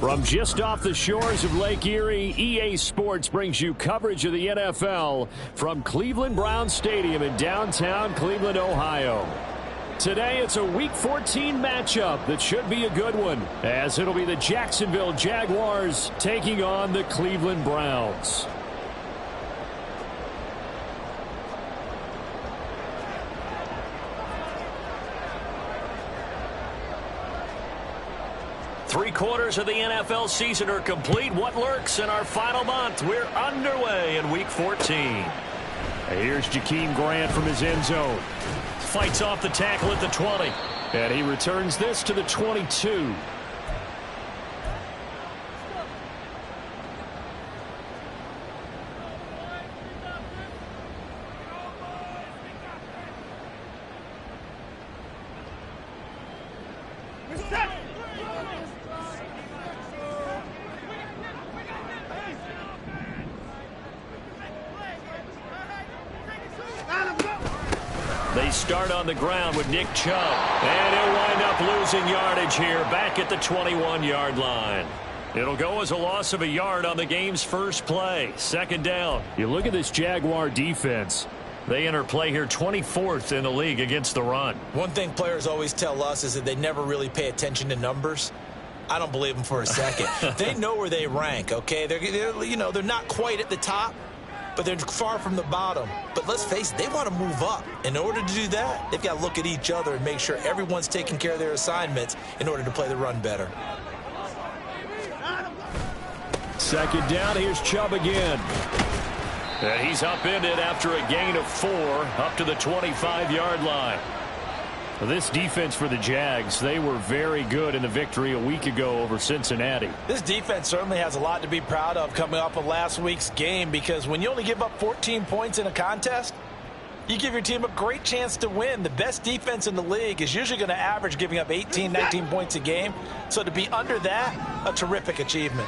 From just off the shores of Lake Erie, EA Sports brings you coverage of the NFL from Cleveland Browns Stadium in downtown Cleveland, Ohio. Today, it's a Week 14 matchup that should be a good one, as it'll be the Jacksonville Jaguars taking on the Cleveland Browns. Three-quarters of the NFL season are complete. What lurks in our final month? We're underway in Week 14. Here's Jakeem Grant from his end zone. Fights off the tackle at the 20. And he returns this to the 22. They start on the ground with Nick Chubb. And he'll wind up losing yardage here back at the 21-yard line. It'll go as a loss of a yard on the game's first play. Second down. You look at this Jaguar defense. They enter play here 24th in the league against the run. One thing players always tell us is that they never really pay attention to numbers. I don't believe them for a second. They know where they rank, okay? They're not quite at the top, but they're far from the bottom. But let's face it, they want to move up. In order to do that, they've got to look at each other and make sure everyone's taking care of their assignments in order to play the run better. Second down, here's Chubb again. And he's upended after a gain of 4 up to the 25-yard line. This defense for the Jags, they were very good in the victory a week ago over Cincinnati. This defense certainly has a lot to be proud of coming off of last week's game, because when you only give up 14 points in a contest, you give your team a great chance to win. The best defense in the league is usually going to average giving up 18, 19 points a game. So to be under that, a terrific achievement.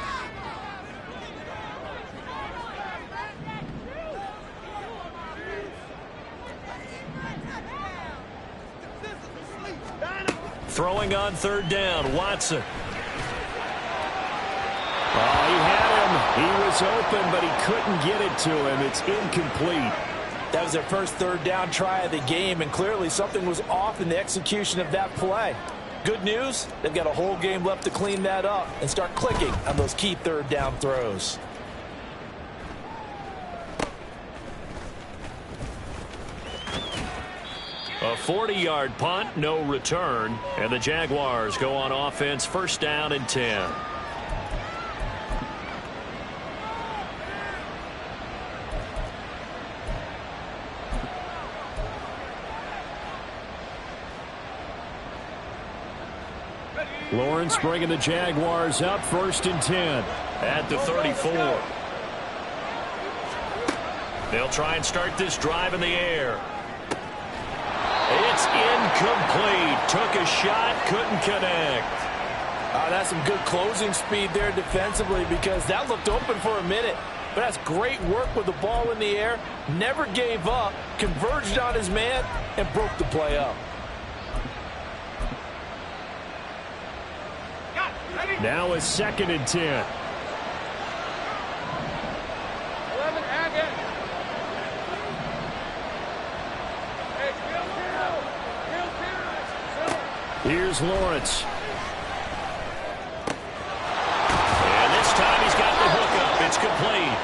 Throwing on third down, Watson. Oh, he had him. He was open, but he couldn't get it to him. It's incomplete. That was their first third down try of the game, and clearly something was off in the execution of that play. Good news, they've got a whole game left to clean that up and start clicking on those key third down throws. A 40-yard punt, no return, and the Jaguars go on offense, first down and 10. Lawrence bringing the Jaguars up, first and 10 at the 34. They'll try and start this drive in the air. It's incomplete. Took a shot, couldn't connect. That's some good closing speed there defensively, because that looked open for a minute. But that's great work with the ball in the air. Never gave up, converged on his man, and broke the play up. Now it's second and 10. Here's Lawrence. And this time he's got the hook up. It's complete.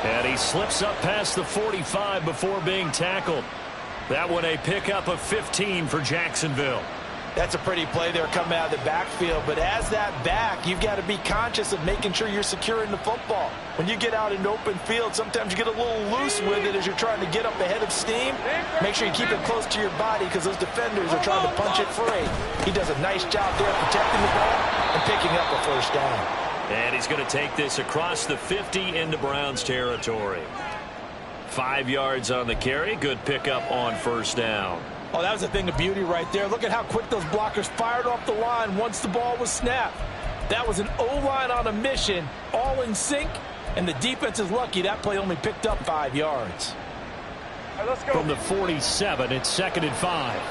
And he slips up past the 45 before being tackled. That one a pickup of 15 for Jacksonville. That's a pretty play there coming out of the backfield. But as that back, you've got to be conscious of making sure you're securing the football. When you get out in open field, sometimes you get a little loose with it as you're trying to get up ahead of steam. Make sure you keep it close to your body, because those defenders are trying to punch it free. He does a nice job there protecting the ball and picking up a first down. And he's going to take this across the 50 into Browns territory. 5 yards on the carry. Good pickup on first down. Oh, that was a thing of beauty right there. Look at how quick those blockers fired off the line once the ball was snapped. That was an O-line on a mission, all in sync, and the defense is lucky that play only picked up 5 yards. All right, let's go. From the 47, it's second and 5.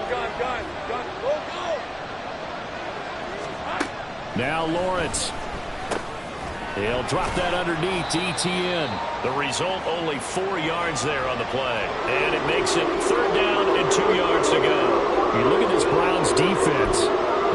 Gun. Go. Now Lawrence. He'll drop that underneath to ETN. The result, only 4 yards there on the play. And it makes it 3rd down and 2 yards to go. You look at this Browns defense.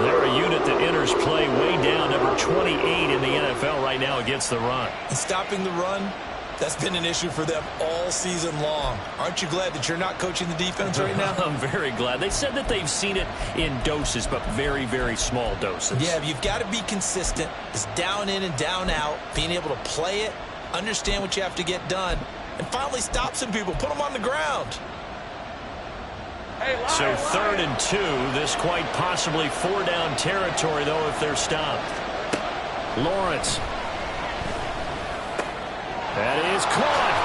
They're a unit that enters play way down, number 28 in the NFL right now against the run. And stopping the run, that's been an issue for them all season long. Aren't you glad that you're not coaching the defense right now? I'm very glad. They said that they've seen it in doses, but very, very small doses. Yeah, you've got to be consistent. It's down in and down out, being able to play it, understand what you have to get done, and finally stop some people, put them on the ground. So 3rd and 2, this quite possibly 4-down territory, though, if they're stopped. Lawrence. That is caught.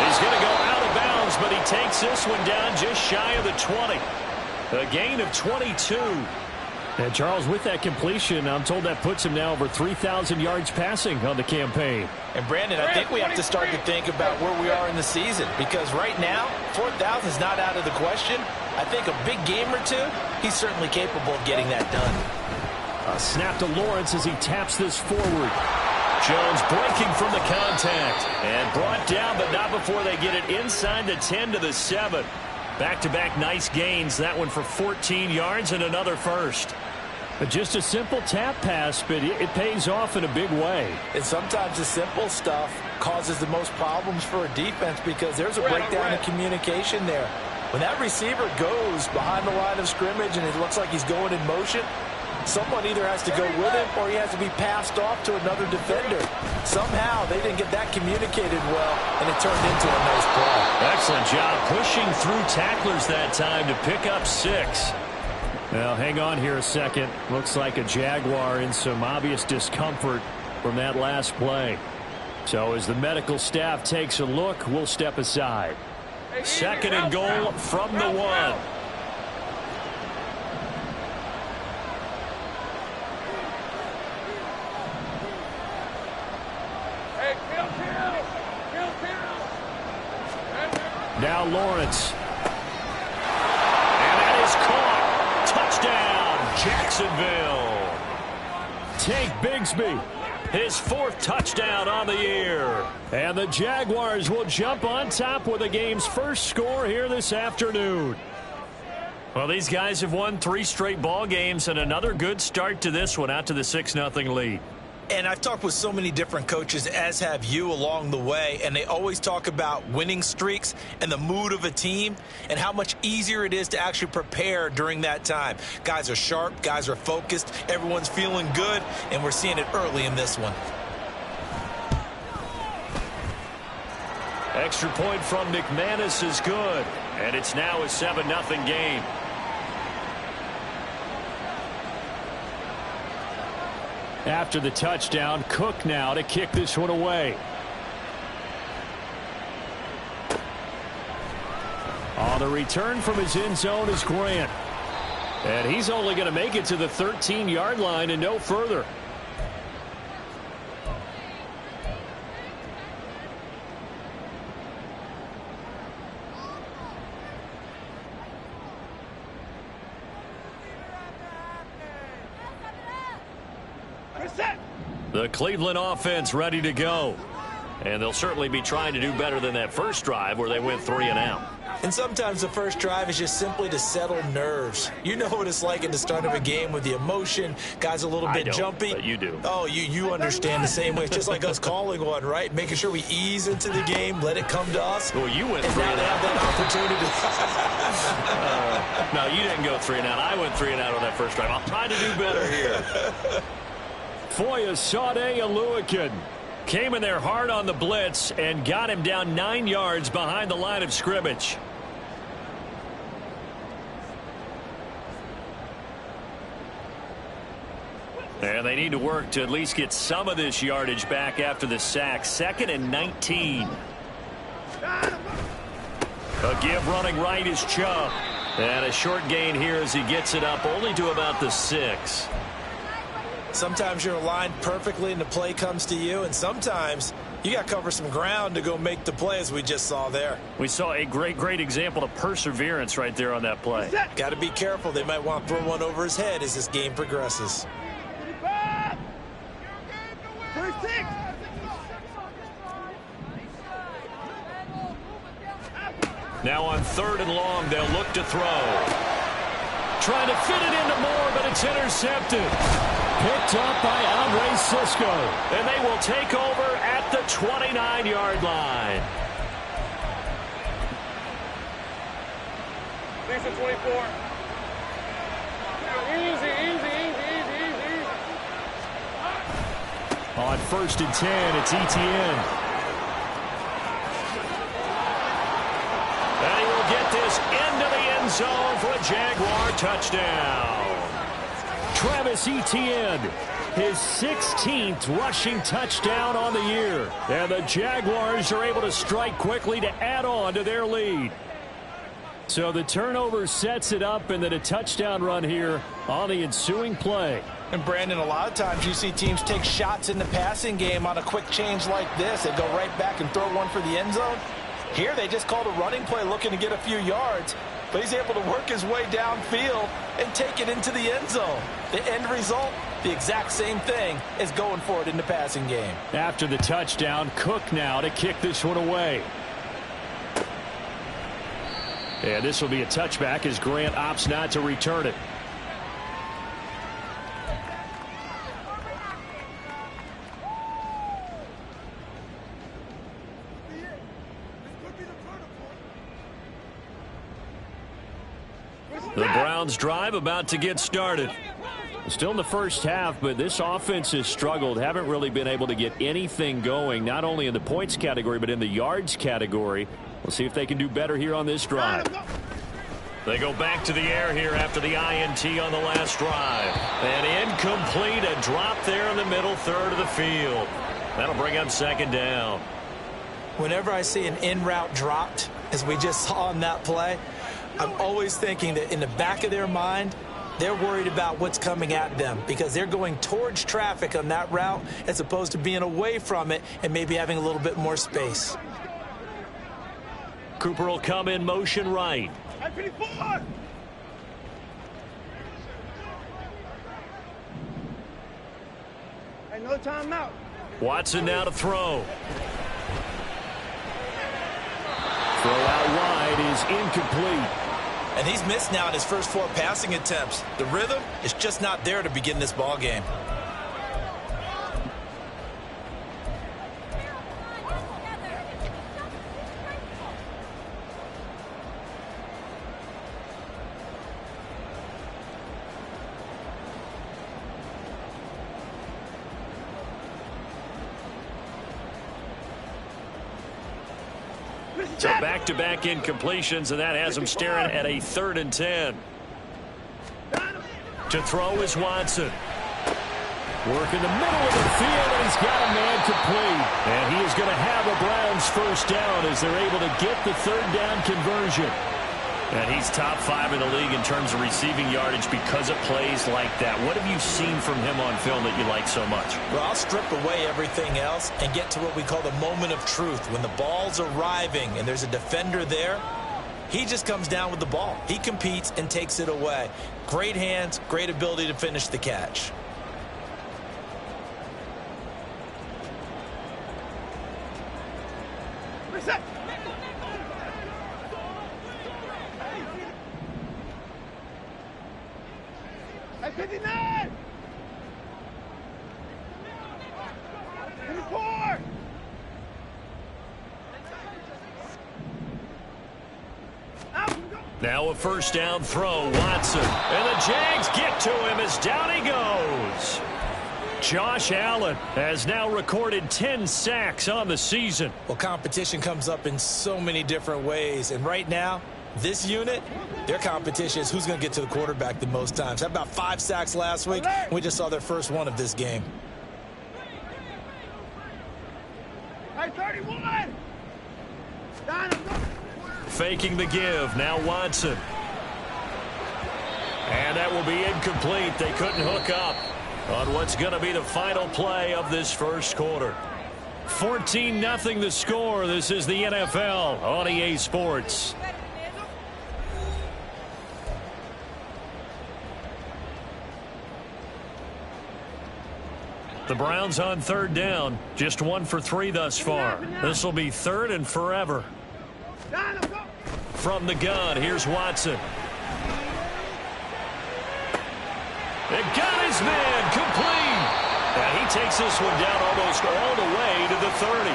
He's going to go out of bounds, but he takes this one down just shy of the 20. A gain of 22. And Charles, with that completion, I'm told that puts him now over 3,000 yards passing on the campaign. And Brandon, I think we have to start to think about where we are in the season, because right now, 4,000 is not out of the question. I think a big game or two, he's certainly capable of getting that done. A snap to Lawrence as he taps this forward. Jones breaking from the contact. And brought down, but not before they get it inside the 10 to the 7. Back-to-back nice gains. That one for 14 yards and another first. But just a simple tap pass, but it pays off in a big way. And sometimes the simple stuff causes the most problems for a defense because there's a breakdown in communication there. When that receiver goes behind the line of scrimmage and it looks like he's going in motion, someone either has to go with him or he has to be passed off to another defender. Somehow they didn't get that communicated well, and it turned into a nice play. Excellent job pushing through tacklers that time to pick up 6. Now, hang on here a second. Looks like a Jaguar in some obvious discomfort from that last play. So as the medical staff takes a look, we'll step aside. 2nd and goal from the 1. Now Lawrence. And that is caught. Touchdown, Jacksonville. Tank Bigsby, his 4th touchdown on the year. And the Jaguars will jump on top with the game's first score here this afternoon. Well, these guys have won 3 straight ball games and another good start to this one out to the 6-0 lead. And I've talked with so many different coaches, as have you, along the way, and they always talk about winning streaks and the mood of a team and how much easier it is to actually prepare during that time. Guys are sharp, guys are focused, everyone's feeling good, and we're seeing it early in this one. Extra point from McManus is good, and it's now a 7-0 game. After the touchdown, Cook now to kick this one away. On the return from his end zone is Grant. And he's only going to make it to the 13-yard line and no further. The Cleveland offense ready to go. And they'll certainly be trying to do better than that first drive where they went 3 and out. And sometimes the first drive is just simply to settle nerves. You know what it's like at the start of a game with the emotion. Guys a little bit jumpy. But you do. Oh, you understand the same way. It's just like us calling one, right? Making sure we ease into the game, let it come to us. Well, you went and 3 now and they out. Have that opportunity. No, you didn't go 3 and out. I went 3 and out on that first drive. I'll try to do better here. Foyesade Oluokun came in there hard on the blitz and got him down 9 yards behind the line of scrimmage. And they need to work to at least get some of this yardage back after the sack. 2nd and 19. A give running right is Chubb. And a short gain here as he gets it up only to about the 6. Sometimes you're aligned perfectly and the play comes to you, and sometimes you got to cover some ground to go make the play, as we just saw there. We saw a great example of perseverance right there on that play. Got to be careful. They might want to throw one over his head as this game progresses. Now on 3rd and long, they'll look to throw. Trying to fit it into Moore, but it's intercepted. Picked up by Andre Cisco. And they will take over at the 29-yard line. Lisa 24. Easy. On 1st and 10, it's Etienne. And he will get this into the end zone for a Jaguar touchdown. Travis Etienne, his 16th rushing touchdown on the year. And the Jaguars are able to strike quickly to add on to their lead. So the turnover sets it up, and then a touchdown run here on the ensuing play. And Brandon, a lot of times you see teams take shots in the passing game on a quick change like this. They go right back and throw one for the end zone. Here they just called a running play looking to get a few yards, but he's able to work his way downfield and take it into the end zone. The end result, the exact same thing as going for it in the passing game. After the touchdown, Cook now to kick this one away. And this will be a touchback as Grant opts not to return it. The Browns drive about to get started. Still in the first half, but this offense has struggled. Haven't really been able to get anything going, not only in the points category, but in the yards category. We'll see if they can do better here on this drive. They go back to the air here after the INT on the last drive. And incomplete, a drop there in the middle third of the field. That'll bring up 2nd down. Whenever I see an in route dropped, as we just saw on that play, I'm always thinking that in the back of their mind, they're worried about what's coming at them because they're going towards traffic on that route as opposed to being away from it and maybe having a little bit more space. Cooper will come in motion right. No timeout. Watson now to throw. Throw out wide is incomplete. And he's missed now in his first 4 passing attempts. The rhythm is just not there to begin this ball game. So back-to-back incompletions, and that has him staring at a 3rd and 10. To throw is Watson. Work in the middle of the field, and he's got a man complete. And he is going to have a Browns first down as they're able to get the 3rd down conversion. And he's top 5 in the league in terms of receiving yardage because of plays like that. What have you seen from him on film that you like so much? Well, I'll strip away everything else and get to what we call the moment of truth. When the ball's arriving and there's a defender there, he just comes down with the ball. He competes and takes it away. Great hands, great ability to finish the catch. Reset. At 59. 24. Now a first down throw, Watson. And the Jags get to him as down he goes. Josh Allen has now recorded 10 sacks on the season. Well, competition comes up in so many different ways. And right now, this unit, their competition is who's going to get to the quarterback the most times. How about 5 sacks last week? We just saw their first one of this game. Hey, 31. Faking the give. Now Watson. And that will be incomplete. They couldn't hook up. on what's going to be the final play of this first quarter. 14-0 the score. This is the NFL on EA Sports. The Browns on third down. Just 1 for 3 thus far. This will be third and forever. From the gun, here's Watson. It got his man complete. And he takes this one down almost all the way to the 30.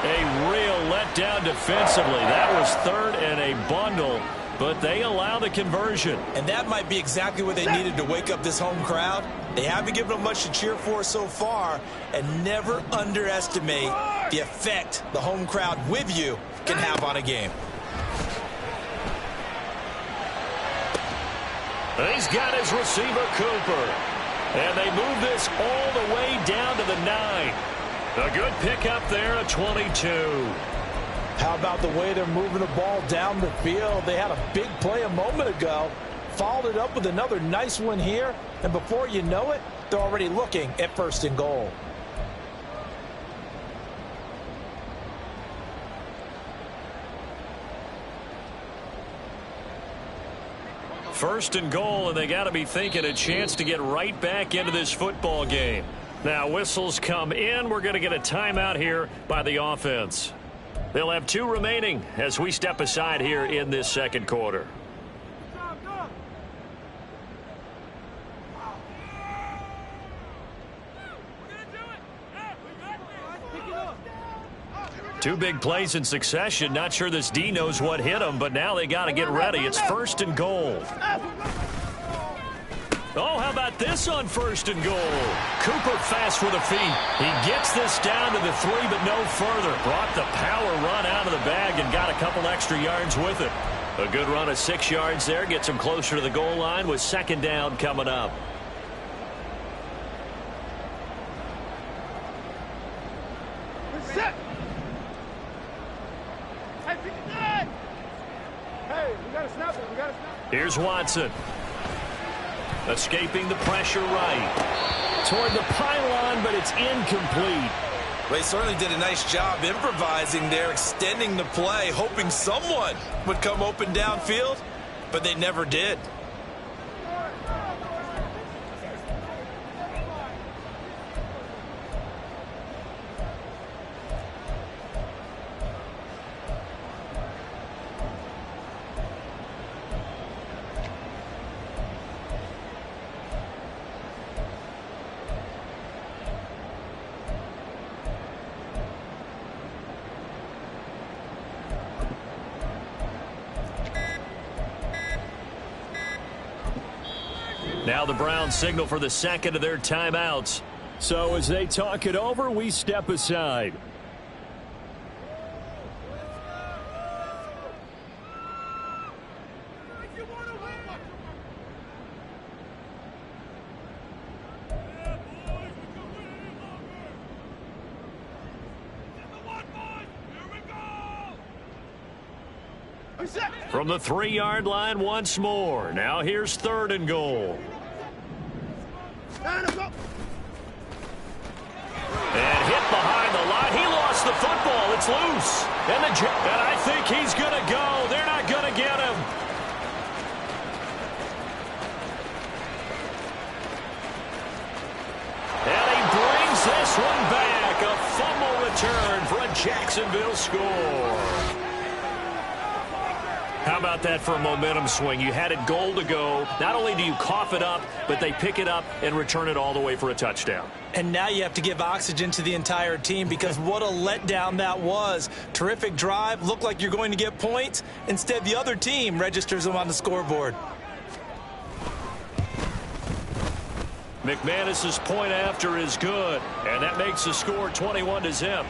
A real letdown defensively. That was third and a bundle, but they allow the conversion. And that might be exactly what they needed to wake up this home crowd. They haven't given them much to cheer for so far, and never underestimate the effect the home crowd with you can have on a game. He's got his receiver, Cooper. And they move this all the way down to the 9. A good pickup there at 22. How about the way they're moving the ball down the field? They had a big play a moment ago. Followed it up with another nice one here. And before you know it, they're already looking at 1st and goal. First and goal, and they got to be thinking a chance to get right back into this football game. Now, whistles come in. We're going to get a timeout here by the offense. They'll have 2 remaining as we step aside here in this second quarter. Two big plays in succession. Not sure this D knows what hit him, but now they got to get ready. It's 1st and goal. Oh, how about this on 1st and goal? Cooper fast with the feet. He gets this down to the 3, but no further. Brought the power run out of the bag and got a couple extra yards with it. A good run of 6 yards there. Gets him closer to the goal line with 2nd down coming up. Set. Hey, we got to snap it. We got to snap it. Here's Watson. Escaping the pressure right. Toward the pylon, but it's incomplete. They certainly did a nice job improvising there, extending the play, hoping someone would come open downfield, but they never did. Now the Browns signal for the second of their timeouts. So as they talk it over, we step aside. From the 3-yard line once more. Now here's 3rd and goal. And hit behind the line. He lost the football. It's loose. And I think he's going to go. They're not going to get him. And he brings this one back. A fumble return for a Jacksonville score. How about that for a momentum swing? You had it goal to go. Not only do you cough it up, but they pick it up and return it all the way for a touchdown. And now you have to give oxygen to the entire team because what a letdown that was. Terrific drive. Looked like you're going to get points. Instead, the other team registers them on the scoreboard. McManus's point after is good, and that makes the score 21-0.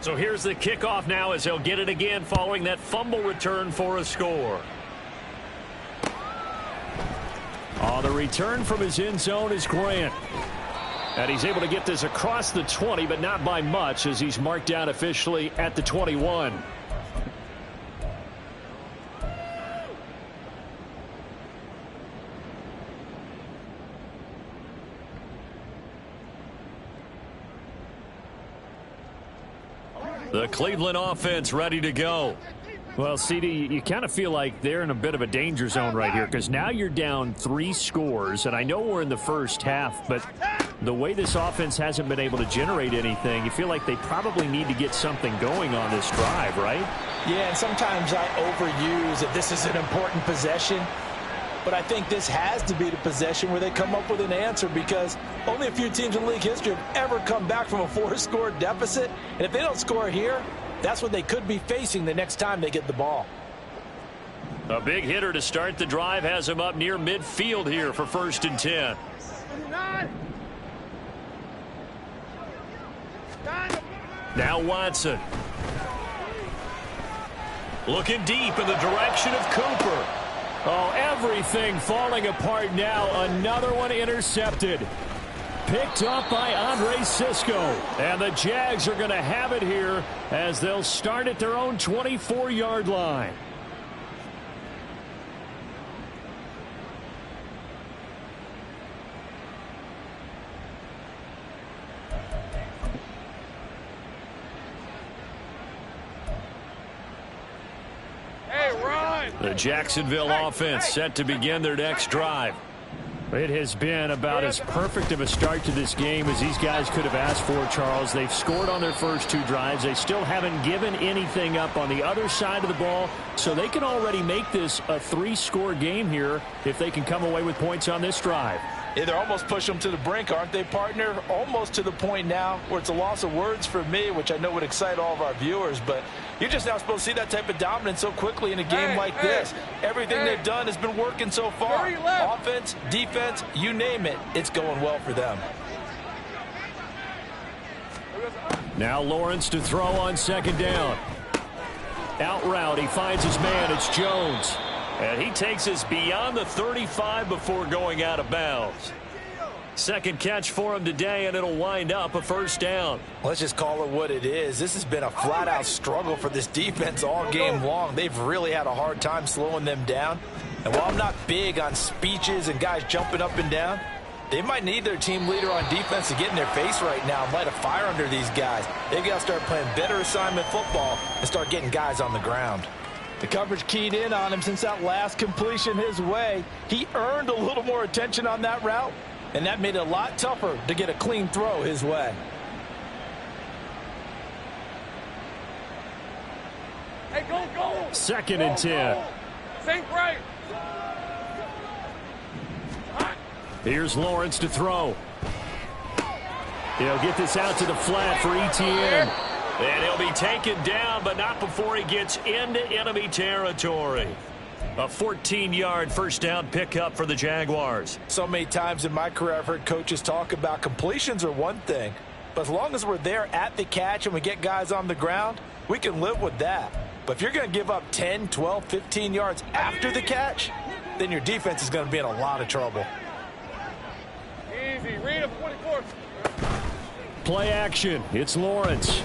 So here's the kickoff now as they'll get it again following that fumble return for a score. Oh, the return from his end zone is Grant. And he's able to get this across the 20, but not by much, as he's marked down officially at the 21. The Cleveland offense ready to go. Well, CD, you kind of feel like they're in a bit of a danger zone right here, because now you're down 3 scores, and I know we're in the first half, but the way this offense hasn't been able to generate anything, you feel like they probably need to get something going on this drive, right? Yeah, and sometimes I overuse that this is an important possession, but I think this has to be the possession where they come up with an answer, because only a few teams in league history have ever come back from a 4-score deficit, and if they don't score here, that's what they could be facing the next time they get the ball. A big hitter to start the drive has him up near midfield here for 1st and 10. Now Watson. Looking deep in the direction of Cooper. Oh, everything falling apart now. Another one intercepted. Picked up by Andre Cisco. And the Jags are going to have it here as they'll start at their own 24-yard line. Hey, run! The Jacksonville offense set to begin their next drive. It has been about as perfect of a start to this game as these guys could have asked for, Charles. They've scored on their first 2 drives. They still haven't given anything up on the other side of the ball, so they can already make this a 3-score game here if they can come away with points on this drive. Yeah, they're almost pushing them to the brink, aren't they, partner? Almost to the point now where it's a loss of words for me, which I know would excite all of our viewers, but you're just not supposed to see that type of dominance so quickly in a game like this. Everything they've done has been working so far. Offense, defense, you name it, it's going well for them. Now Lawrence to throw on 2nd down. Out route, he finds his man. It's Jones. And he takes us beyond the 35 before going out of bounds. 2nd catch for him today, and it'll wind up a 1st down. Let's just call it what it is. This has been a flat-out struggle for this defense all game long. They've really had a hard time slowing them down. And while I'm not big on speeches and guys jumping up and down, they might need their team leader on defense to get in their face right now and light a fire under these guys. They've got to start playing better assignment football and start getting guys on the ground. The coverage keyed in on him since that last completion his way. He earned a little more attention on that route, and that made it a lot tougher to get a clean throw his way. Hey, go, go! 2nd and 10. Think right! Here's Lawrence to throw. He'll get this out to the flat for Etienne. And he'll be taken down, but not before he gets into enemy territory. A 14-yard 1st down pickup for the Jaguars. So many times in my career I've heard coaches talk about completions are one thing, but as long as we're there at the catch and we get guys on the ground, we can live with that. But if you're going to give up 10, 12, 15 yards after the catch, then your defense is going to be in a lot of trouble. Easy, read him, 24. Play action. It's Lawrence.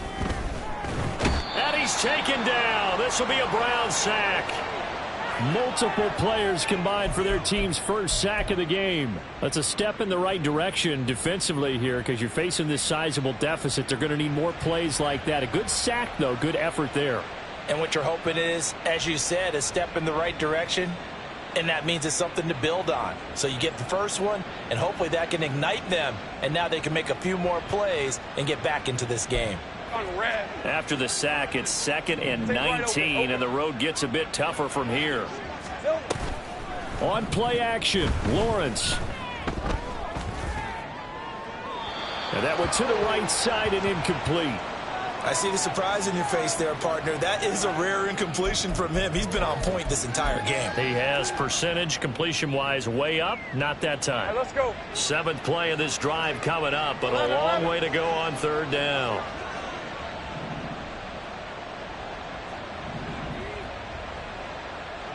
And he's taken down. This will be a Brown sack. Multiple players combined for their team's 1st sack of the game. That's a step in the right direction defensively here, because you're facing this sizable deficit. They're going to need more plays like that. A good sack, though. Good effort there. And what you're hoping is, as you said, a step in the right direction, and that means it's something to build on. So you get the first one, and hopefully that can ignite them, and now they can make a few more plays and get back into this game. After the sack, it's 2nd and 19, and the road gets a bit tougher from here. On play action, Lawrence. And that went to the right side and incomplete. I see the surprise in your face there, partner. That is a rare incompletion from him. He's been on point this entire game. He has percentage completion-wise way up. Not that time. Right, let's go. 7th play of this drive coming up, but a long way to go on 3rd down.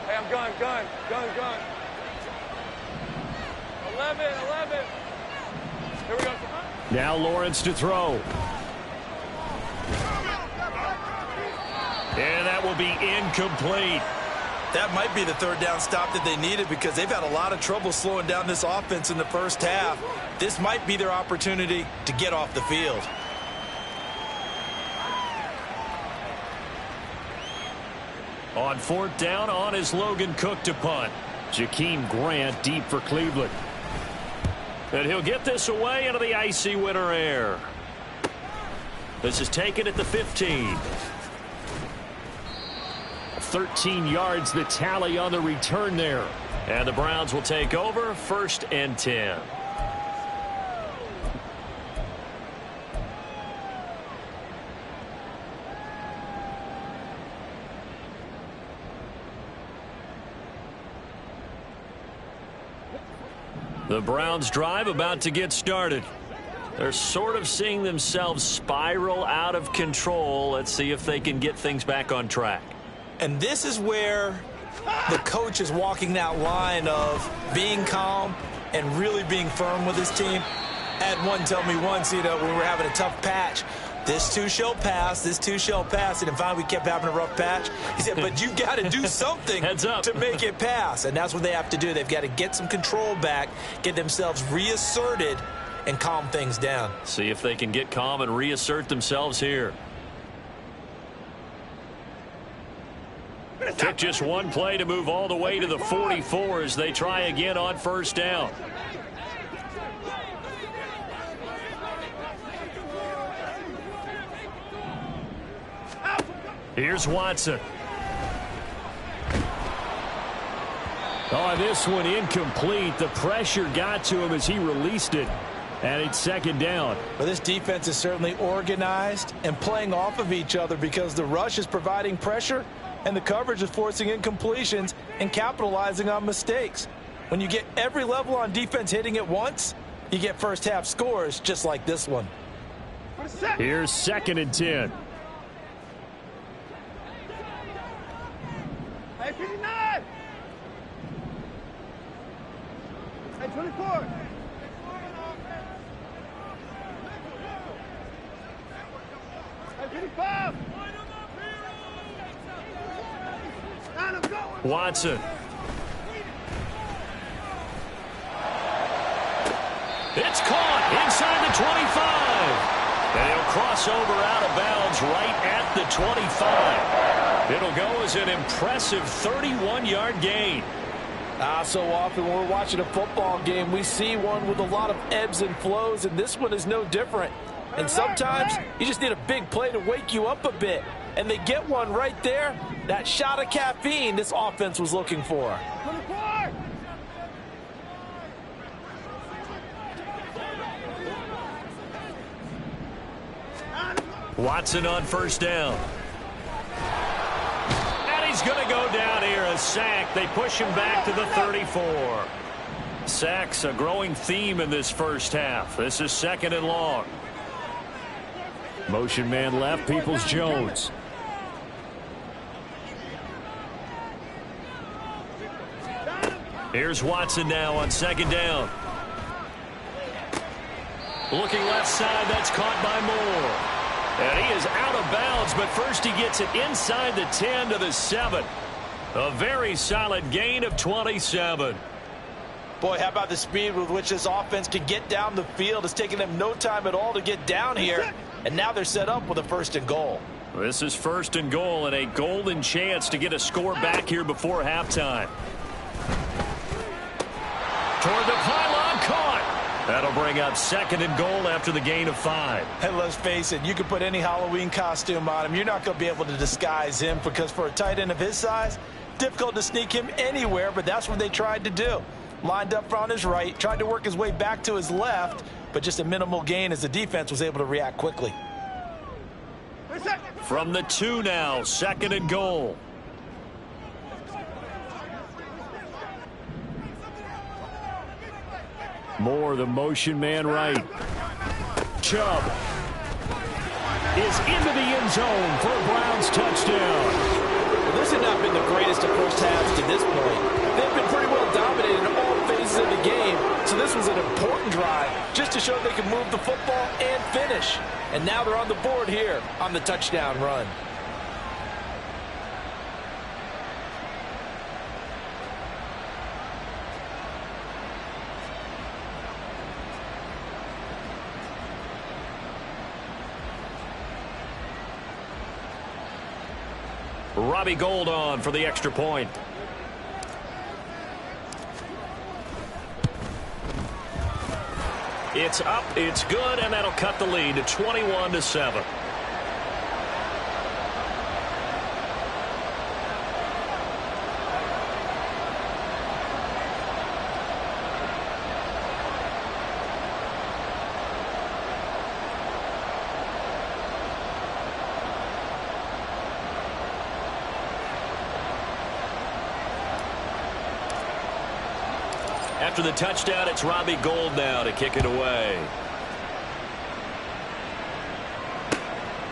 Hey, I'm gun. 11. Here we go. Now Lawrence to throw. And that will be incomplete. That might be the third down stop that they needed because they've had a lot of trouble slowing down this offense in the first half. This might be their opportunity to get off the field. On fourth down, on is Logan Cook to punt. Jakeem Grant deep for Cleveland. And he'll get this away into the icy winter air. This is taken at the 15. 13 yards the tally on the return there. And the Browns will take over, 1st and 10. The Browns drive about to get started. They're sort of seeing themselves spiral out of control. Let's see if they can get things back on track. And this is where the coach is walking that line of being calm and really being firm with his team. I had one tell me once, when we were having a tough patch, this too shall pass, this too shall pass. And finally we kept having a rough patch. He said, but you got to do something to make it pass. And that's what they have to do. They've got to get some control back, get themselves reasserted, and calm things down. See if they can get calm and reassert themselves here. Took just one play to move all the way to the 44 as they try again on first down. Here's Watson. Oh, this one incomplete. The pressure got to him as he released it. And it's 2nd down. Well, this defense is certainly organized and playing off of each other because the rush is providing pressure and the coverage is forcing incompletions and capitalizing on mistakes. When you get every level on defense hitting at once, you get first half scores just like this one. Here's 2nd and 10. Hey, 59! Hey, 24! Hey, 55! Watson. It's caught inside the 25. And he'll cross over out of bounds right at the 25. It'll go as an impressive 31-yard gain. So often when we're watching a football game, we see one with a lot of ebbs and flows, and this one is no different. And sometimes you just need a big play to wake you up a bit. And they get one right there. That shot of caffeine this offense was looking for. 24! Watson on first down. And he's going to go down here, a sack. They push him back to the 34. Sacks, a growing theme in this first half. This is 2nd and long. Motion man left, Peoples-Jones. Here's Watson now on 2nd down. Looking left side, that's caught by Moore. And he is out of bounds, but first he gets it inside the 10 to the 7. A very solid gain of 27. Boy, how about the speed with which this offense can get down the field? It's taking them no time at all to get down here. And now they're set up with a 1st and goal. This is 1st and goal and a golden chance to get a score back here before halftime. Toward the pylon, caught. That'll bring up 2nd and goal after the gain of 5. And let's face it, you can put any Halloween costume on him. You're not going to be able to disguise him because for a tight end of his size, difficult to sneak him anywhere, but that's what they tried to do. Lined up on his right, tried to work his way back to his left, but just a minimal gain as the defense was able to react quickly. From the 2 now, 2nd and goal. Moore, the motion man right. Chubb is into the end zone for a Browns touchdown. Well, this has not been the greatest of first halves to this point. They've been pretty well dominated in all phases of the game, so this was an important drive. just to show they can move the football and finish. And now they're on the board here on the touchdown run. Robbie Gould on for the extra point. It's up, it's good, and that'll cut the lead to 21-7. After the touchdown, it's Robbie Gould now to kick it away.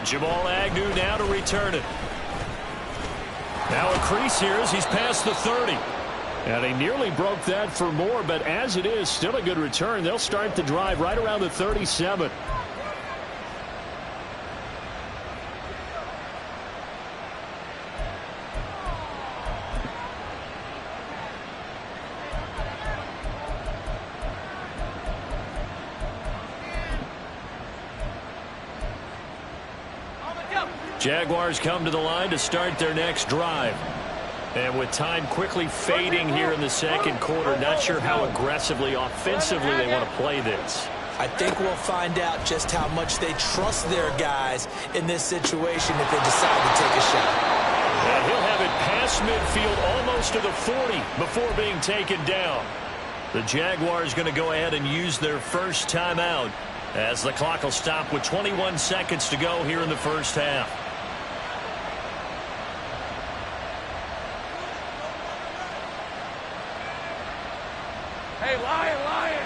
Jamal Agnew now to return it. Now a crease here as he's past the 30. And he nearly broke that for more, but as it is, still a good return. They'll start the drive right around the 37. Jaguars come to the line to start their next drive. And with time quickly fading here in the second quarter, not sure how aggressively, offensively they want to play this. I think we'll find out just how much they trust their guys in this situation if they decide to take a shot. And he'll have it past midfield almost to the 40 before being taken down. The Jaguars going to go ahead and use their first timeout as the clock will stop with 21 seconds to go here in the first half. Hey, Lion, Lion!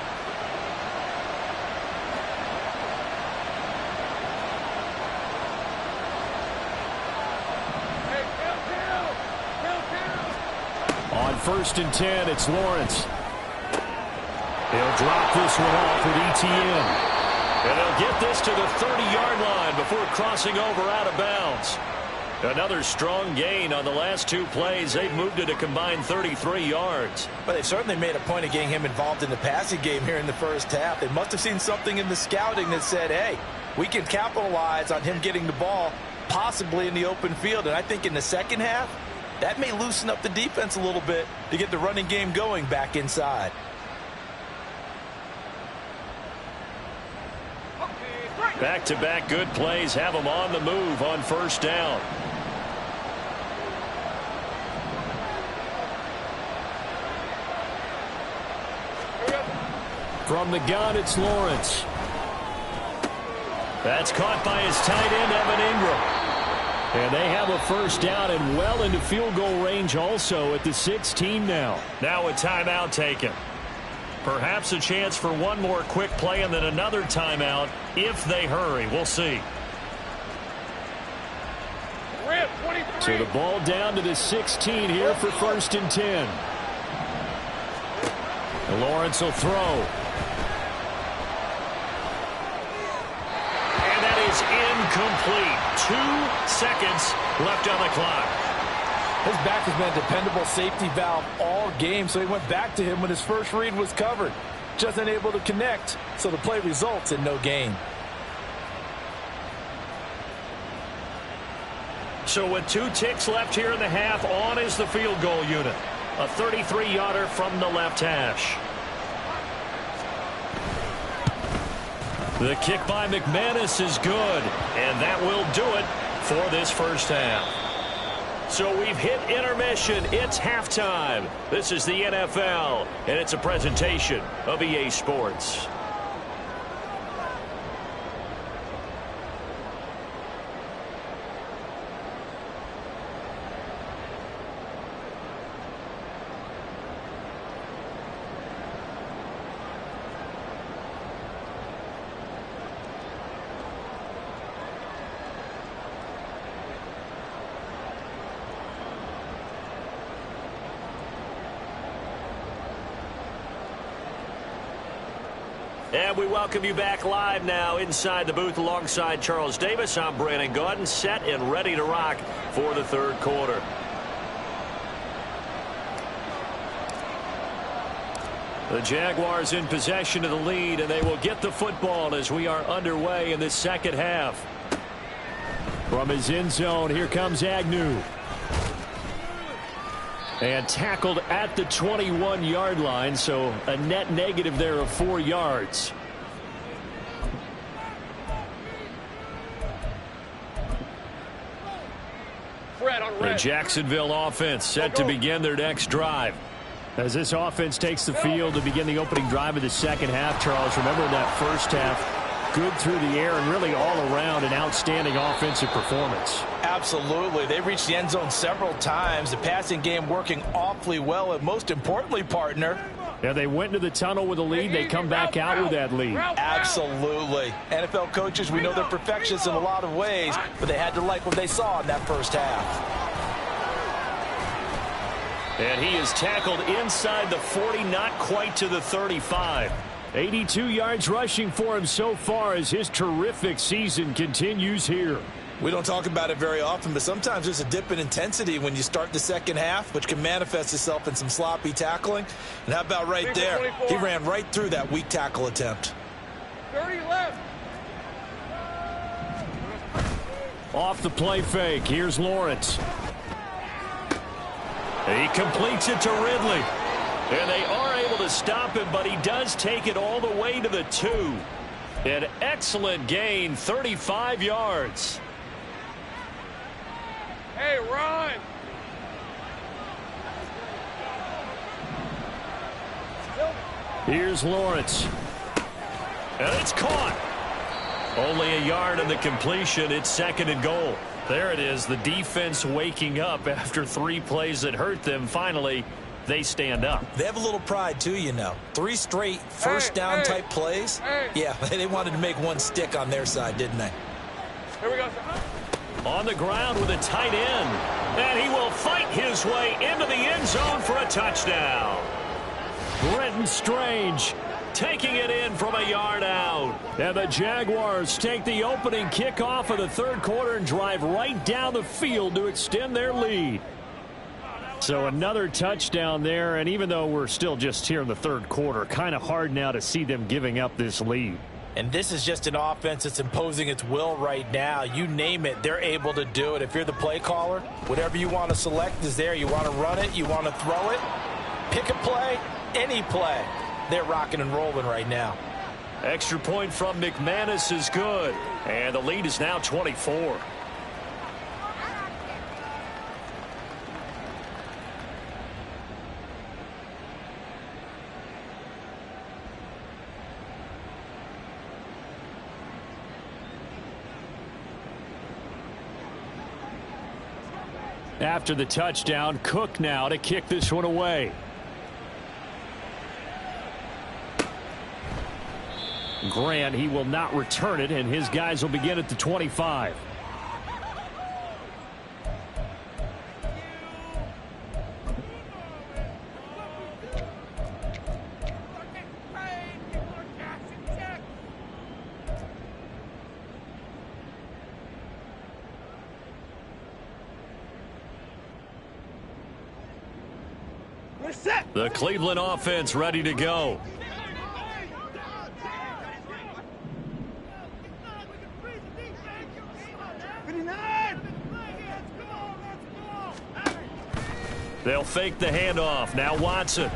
Hey, kill! On 1st and 10, it's Lawrence. He'll drop this one off with ETN. And they'll get this to the 30-yard line before crossing over out of bounds. Another strong gain on the last two plays. They've moved it a combined 33 yards. But they've certainly made a point of getting him involved in the passing game here in the first half. They must have seen something in the scouting that said, hey, we can capitalize on him getting the ball possibly in the open field. And I think in the second half, that may loosen up the defense a little bit to get the running game going back inside. Back-to-back good plays have them on the move on first down. From the gun, it's Lawrence. That's caught by his tight end, Evan Ingram. And they have a first down and well into field goal range also at the 16 now. Now a timeout taken. Perhaps a chance for one more quick play and then another timeout if they hurry. We'll see. So the ball down to the 16 here for 1st and 10. And Lawrence will throw. And that is incomplete. 2 seconds left on the clock. His back has been a dependable safety valve all game, so he went back to him when his first read was covered. Just unable to connect, so the play results in no gain. So with 2 ticks left here in the half, on is the field goal unit. A 33-yarder from the left hash. The kick by McManus is good, and that will do it for this first half. So we've hit intermission. It's halftime. This is the NFL, and it's a presentation of EA Sports. And we welcome you back live now inside the booth alongside Charles Davis. I'm Brandon Gaudin, set and ready to rock for the third quarter. The Jaguars in possession of the lead, and they will get the football as we are underway in the second half. From his end zone, here comes Agnew. And tackled at the 21-yard line, so a net negative there of 4 yards. The Jacksonville offense set to begin their next drive. As this offense takes the field to begin the opening drive of the second half, Charles, remember in that first half, good through the air and really all around an outstanding offensive performance. Absolutely. They reached the end zone several times. The passing game working awfully well, and most importantly, partner, yeah, they went into the tunnel with a lead. They come back out with that lead. Absolutely. NFL coaches, we know they're perfectionists in a lot of ways, but they had to like what they saw in that first half. And he is tackled inside the 40, not quite to the 35. 82 yards rushing for him so far as his terrific season continues here. We don't talk about it very often, but sometimes there's a dip in intensity when you start the second half, which can manifest itself in some sloppy tackling. And how about right there? He ran right through that weak tackle attempt. 30 left. Off the play fake. Here's Lawrence. He completes it to Ridley. And they are able to stop him, but he does take it all the way to the 2. An excellent gain, 35 yards. Hey, run. Here's Lawrence. And it's caught. Only a yard in the completion. It's second and goal. There it is, the defense waking up after 3 plays that hurt them. Finally, they stand up. They have a little pride, too, you know. 3 straight first down type plays. Yeah, they wanted to make one stick on their side, didn't they? Here we go. On the ground with a tight end. And he will fight his way into the end zone for a touchdown. Brenton Strange taking it in from a yard out. And the Jaguars take the opening kickoff of the third quarter and drive right down the field to extend their lead. So another touchdown there, and even though we're still just here in the third quarter, kind of hard now to see them giving up this lead. And this is just an offense that's imposing its will right now. You name it, they're able to do it. If you're the play caller, whatever you want to select is there. You want to run it, you want to throw it, pick a play, any play. They're rocking and rolling right now. Extra point from McManus is good. And the lead is now 24. After the touchdown, Cook now to kick this one away. Grant, he will not return it, and his guys will begin at the 25. The Cleveland offense ready to go. They'll fake the handoff. Now Watson.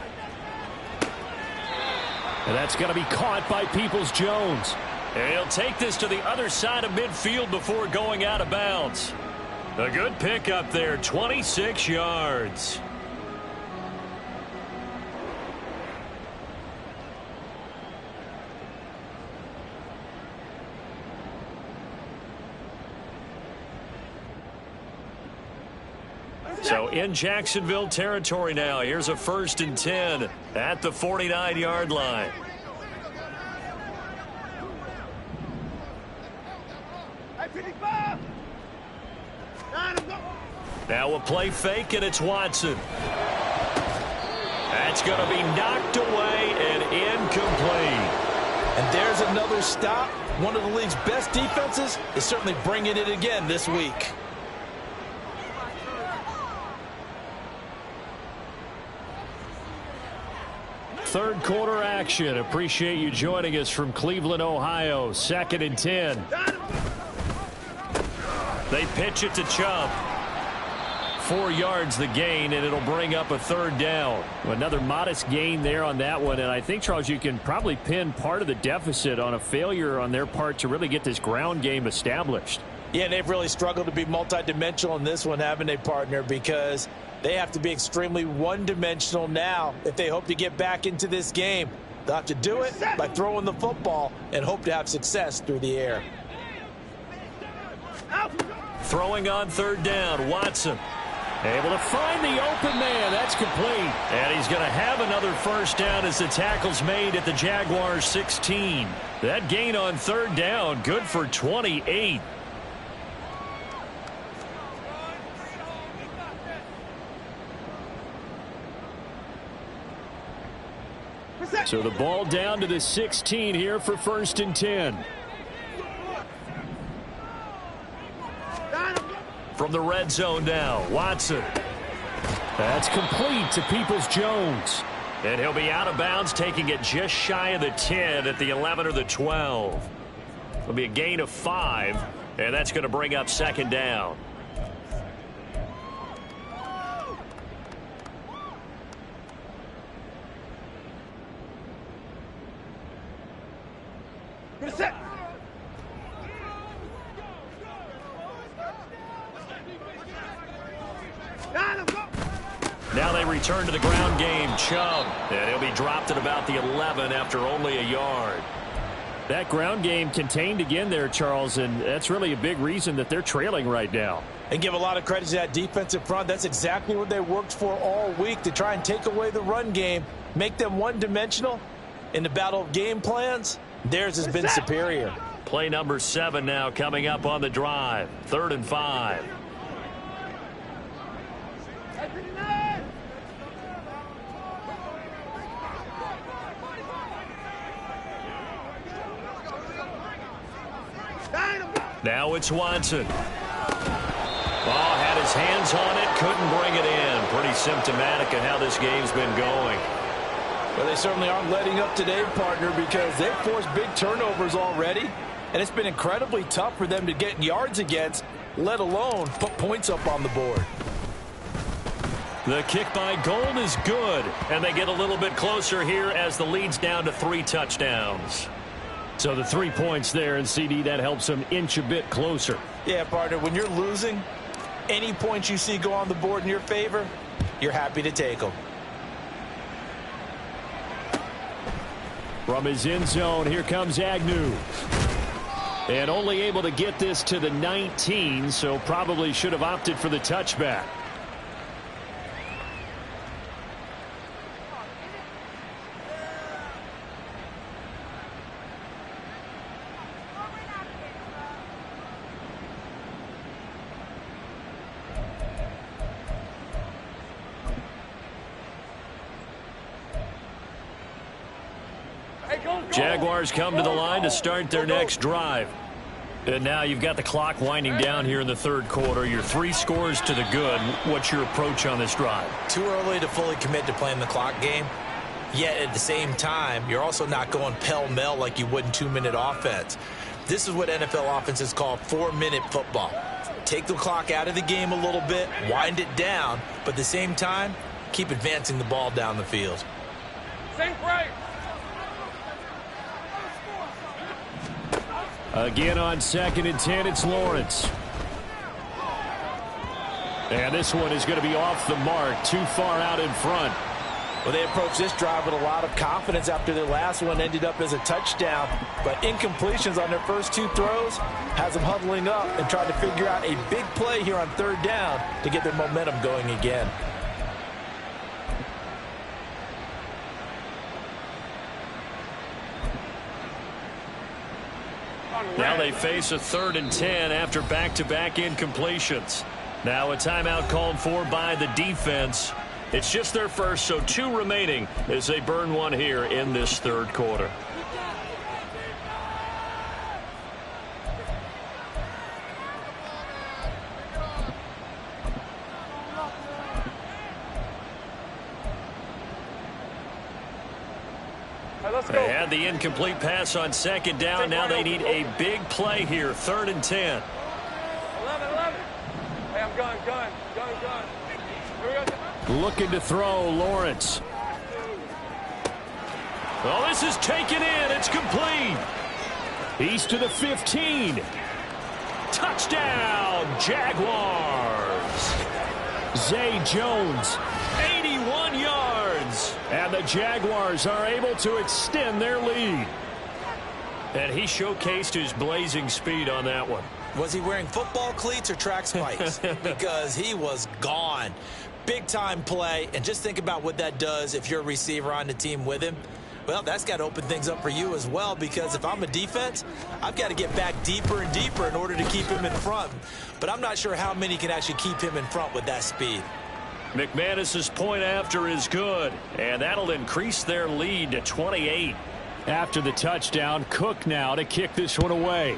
And that's going to be caught by Peoples-Jones. And he'll take this to the other side of midfield before going out of bounds. A good pickup there, 26 yards. So in Jacksonville territory now. Here's a 1st and 10 at the 49-yard line. Now a play fake, and it's Watson. That's going to be knocked away and incomplete. And there's another stop. One of the league's best defenses is certainly bringing it again this week. Third quarter action. Appreciate you joining us from Cleveland, Ohio. 2nd and 10. They pitch it to Chubb. 4 yards the gain, and it'll bring up a 3rd down. Another modest gain there on that one, and I think, Charles, you can probably pin part of the deficit on a failure on their part to really get this ground game established. Yeah, they've really struggled to be multidimensional in this one, haven't they, partner? Because they have to be extremely one-dimensional now if they hope to get back into this game. They'll have to do it by throwing the football and hope to have success through the air. Throwing on 3rd down, Watson. Able to find the open man. That's complete. And he's going to have another 1st down as the tackle's made at the Jaguars 16. That gain on 3rd down, good for 28. So the ball down to the 16 here for 1st and 10. From the red zone now, Watson. That's complete to Peoples-Jones. And he'll be out of bounds, taking it just shy of the 10 at the 11 or the 12. It'll be a gain of 5, and that's going to bring up 2nd down. Now they return to the ground game. Chubb, and he'll be dropped at about the 11 after only a yard. That ground game contained again there, Charles, and that's really a big reason that they're trailing right now. And give a lot of credit to that defensive front. That's exactly what they worked for all week, to try and take away the run game, make them one-dimensional. In the battle of game plans, theirs has been superior. Play number 7 now coming up on the drive. 3rd and 5. Now it's Watson. Had his hands on it, couldn't bring it in. Pretty symptomatic of how this game's been going. Well, they certainly aren't letting up today, partner, because they've forced big turnovers already, and it's been incredibly tough for them to get yards against, let alone put points up on the board. The kick by Gold is good, and they get a little bit closer here as the lead's down to 3 touchdowns. So the 3 points there, and CD, that helps them inch a bit closer. Yeah, partner, when you're losing, any points you see go on the board in your favor, you're happy to take them. From his end zone, here comes Agnew. And only able to get this to the 19, so probably should have opted for the touchback. Jaguars come to the line to start their next drive. And now you've got the clock winding down here in the 3rd quarter. Your 3 scores to the good. What's your approach on this drive? Too early to fully commit to playing the clock game. Yet at the same time, you're also not going pell-mell like you would in 2-minute offense. This is what NFL offenses call 4-minute football. Take the clock out of the game a little bit, wind it down, but at the same time, keep advancing the ball down the field. Sink right. Again on 2nd and 10, it's Lawrence. And this one is going to be off the mark, too far out in front. Well, they approached this drive with a lot of confidence after their last one ended up as a touchdown. But incompletions on their first 2 throws has them huddling up and trying to figure out a big play here on 3rd down to get their momentum going again. Now they face a 3rd and 10 after back-to-back incompletions. Now a timeout called for by the defense. It's just their first, so 2 remaining as they burn one here in this 3rd quarter. let's go. They had the incomplete pass on second down. Now they need a big play here, 3rd and 10. 11. Hey, I'm gun. Here we go. Looking to throw, Lawrence. Oh, this is taken in. It's complete. He's to the 15. Touchdown, Jaguars. Zay Jones. 81 yards. And the Jaguars are able to extend their lead. And he showcased his blazing speed on that one. Was he wearing football cleats or track spikes? Because he was gone. Big-time play. And just think about what that does if you're a receiver on the team with him. Well, that's got to open things up for you as well, because if I'm a defense, I've got to get back deeper and deeper in order to keep him in front. But I'm not sure how many can actually keep him in front with that speed. McManus's point after is good, and that'll increase their lead to 28. After the touchdown, Cook now to kick this one away.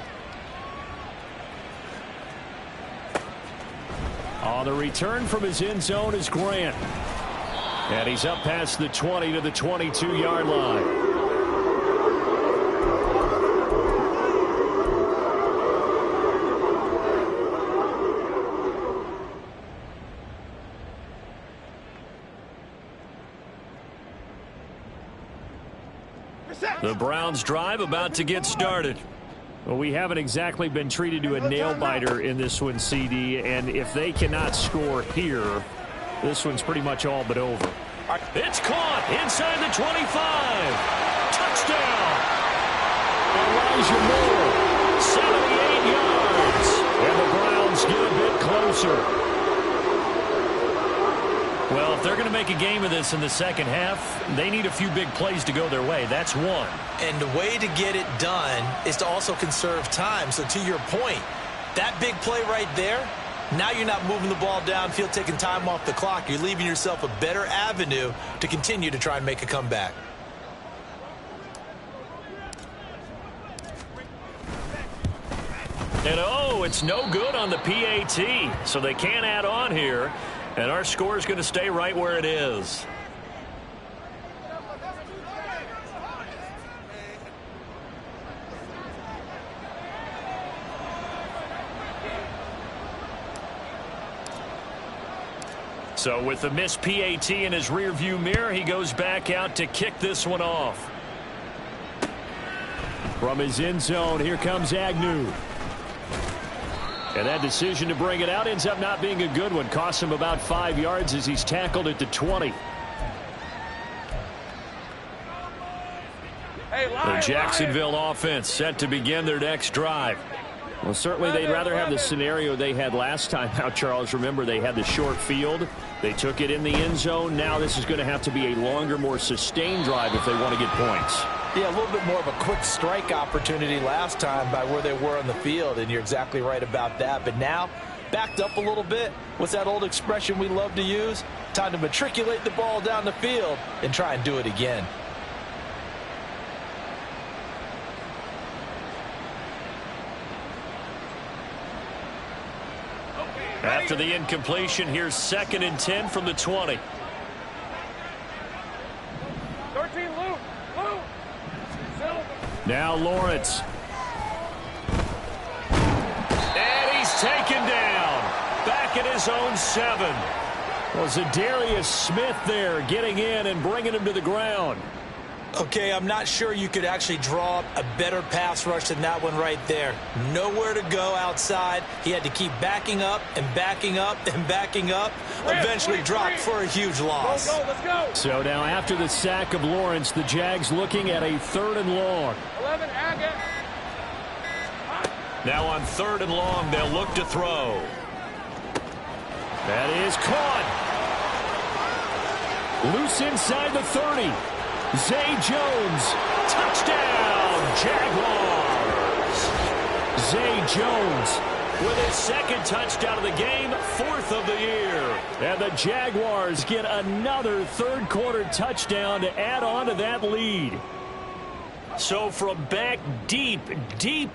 On the return from his end zone is Grant. And he's up past the 20 to the 22-yard line. The Browns drive about to get started. Well, we haven't exactly been treated to a nail-biter in this one, CD, and if they cannot score here, this one's pretty much all but over. It's caught inside the 25. Touchdown. Elijah Moore. 78 yards. And the Browns get a bit closer. Well, if they're going to make a game of this in the second half, they need a few big plays to go their way. That's one. And the way to get it done is to also conserve time. So to your point, that big play right there, now you're not moving the ball downfield, taking time off the clock. You're leaving yourself a better avenue to continue to try and make a comeback. And oh, it's no good on the PAT, so they can't add on here. And our score is going to stay right where it is. So with the missed PAT in his rearview mirror, he goes back out to kick this one off. From his end zone, here comes Agnew. And that decision to bring it out ends up not being a good one. Costs him about 5 yards as he's tackled at the 20. The Jacksonville offense set to begin their next drive. Well, certainly they'd rather have the scenario they had last time out, Charles. Remember, they had the short field. They took it in the end zone. Now this is going to have to be a longer, more sustained drive if they want to get points. Yeah, a little bit more of a quick strike opportunity last time by where they were on the field, and you're exactly right about that. But now, backed up a little bit. What's that old expression we love to use? Time to matriculate the ball down the field and try and do it again. After the incompletion, here's 2nd and 10 from the 20. 13, Lou. Now Lawrence. And he's taken down. Back at his own 7. Well, Zadarius Smith there getting in and bringing him to the ground. Okay, I'm not sure you could actually draw up a better pass rush than that one right there. Nowhere to go outside. He had to keep backing up and backing up and backing up. Eventually dropped for a huge loss. Let's go. So now after the sack of Lawrence, the Jags looking at a 3rd and long. 11, Agate. Now on 3rd and long, they'll look to throw. That is caught. Loose inside the 30. Zay Jones. Touchdown, Jaguars. Zay Jones with his 2nd touchdown of the game, 4th of the year. And the Jaguars get another 3rd quarter touchdown to add on to that lead. So from back deep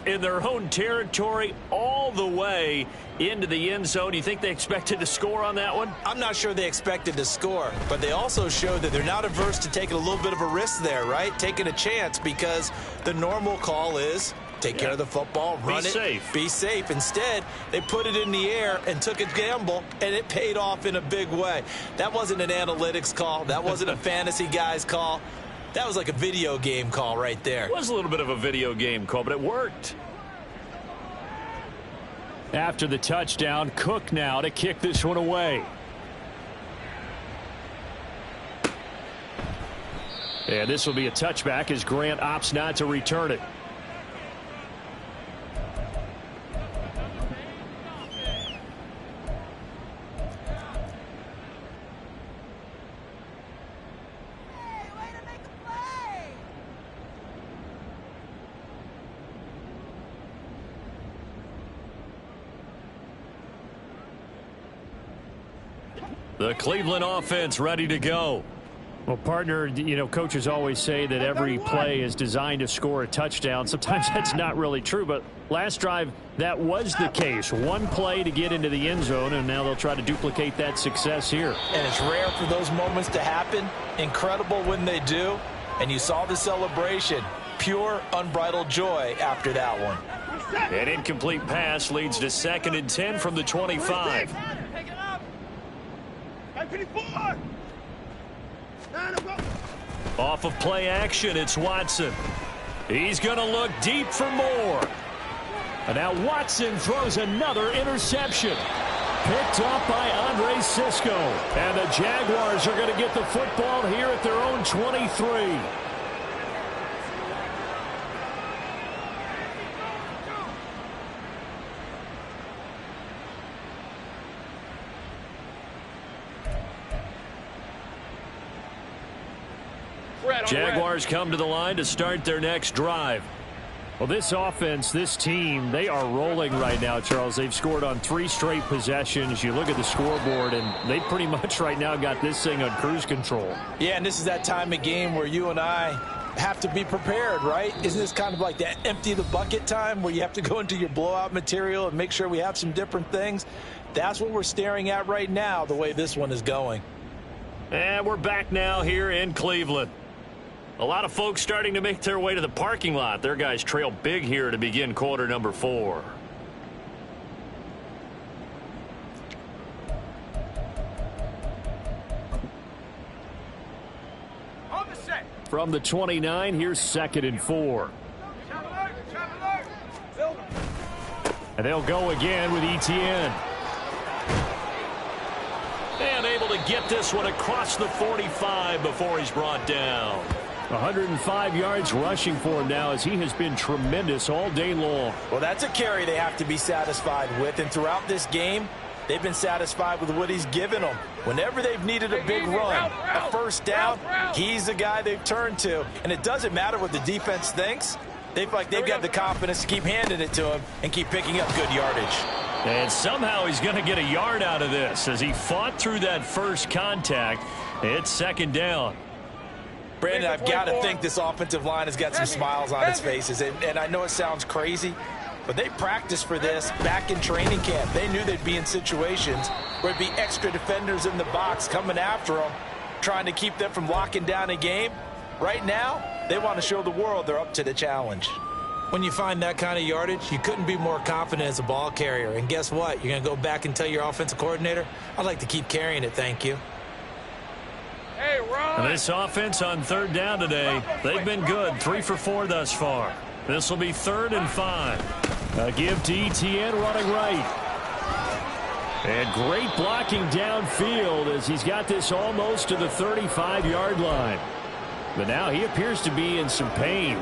in their own territory all the way into the end zone, you think they expected to score on that one? I'm not sure they expected to score, but they also showed that they're not averse to taking a little bit of a risk there, right? Taking a chance, because the normal call is take care of the football, run it, be safe. Instead, they put it in the air and took a gamble, and it paid off in a big way. That wasn't an analytics call. That wasn't a fantasy guy's call. That was like a video game call right there. It was a little bit of a video game call, but it worked. After the touchdown, Cook now to kick this one away. And this will be a touchback as Grant opts not to return it. The Cleveland offense ready to go. Well, partner, you know, coaches always say that every play is designed to score a touchdown. Sometimes that's not really true, but last drive, that was the case. One play to get into the end zone, and now they'll try to duplicate that success here. And it's rare for those moments to happen. Incredible when they do. And you saw the celebration. Pure, unbridled joy after that one. An incomplete pass leads to 2nd and 10 from the 25. Off of play action, it's Watson. He's going to look deep for more. And now Watson throws another interception. Picked up by Andre Cisco. And the Jaguars are going to get the football here at their own 23. Jaguars come to the line to start their next drive. Well, this offense, this team, they are rolling right now, Charles. They've scored on 3 straight possessions. You look at the scoreboard, and they pretty much right now got this thing on cruise control. Yeah, and this is that time of game where you and I have to be prepared, right? Isn't this kind of like that empty the bucket time where you have to go into your blowout material and make sure we have some different things? That's what we're staring at right now, the way this one is going. And we're back now here in Cleveland. A lot of folks starting to make their way to the parking lot. Their guys trail big here to begin quarter number 4. From the 29, here's 2nd and 4. And they'll go again with Etienne. And able to get this one across the 45 before he's brought down. 105 yards rushing for him now, as he has been tremendous all day long. Well, that's a carry they have to be satisfied with, and throughout this game, they've been satisfied with what he's given them. Whenever they've needed a big run, a first down, he's the guy they've turned to. And it doesn't matter what the defense thinks. They've got the confidence to keep handing it to him and keep picking up good yardage. And somehow he's going to get a yard out of this as he fought through that first contact. It's 2nd down. Brandon, I've got to think this offensive line has got some smiles on its faces. And I know it sounds crazy, but they practiced for this back in training camp. They knew they'd be in situations where there'd be extra defenders in the box coming after them, trying to keep them from locking down a game. Right now, they want to show the world they're up to the challenge. When you find that kind of yardage, you couldn't be more confident as a ball carrier. And guess what? You're going to go back and tell your offensive coordinator, I'd like to keep carrying it, thank you. Hey, Ron. This offense on 3rd down today, they've been good. 3 for 4 thus far. This will be 3rd and 5. A give to Etienne running right. And great blocking downfield as he's got this almost to the 35-yard line. But now he appears to be in some pain.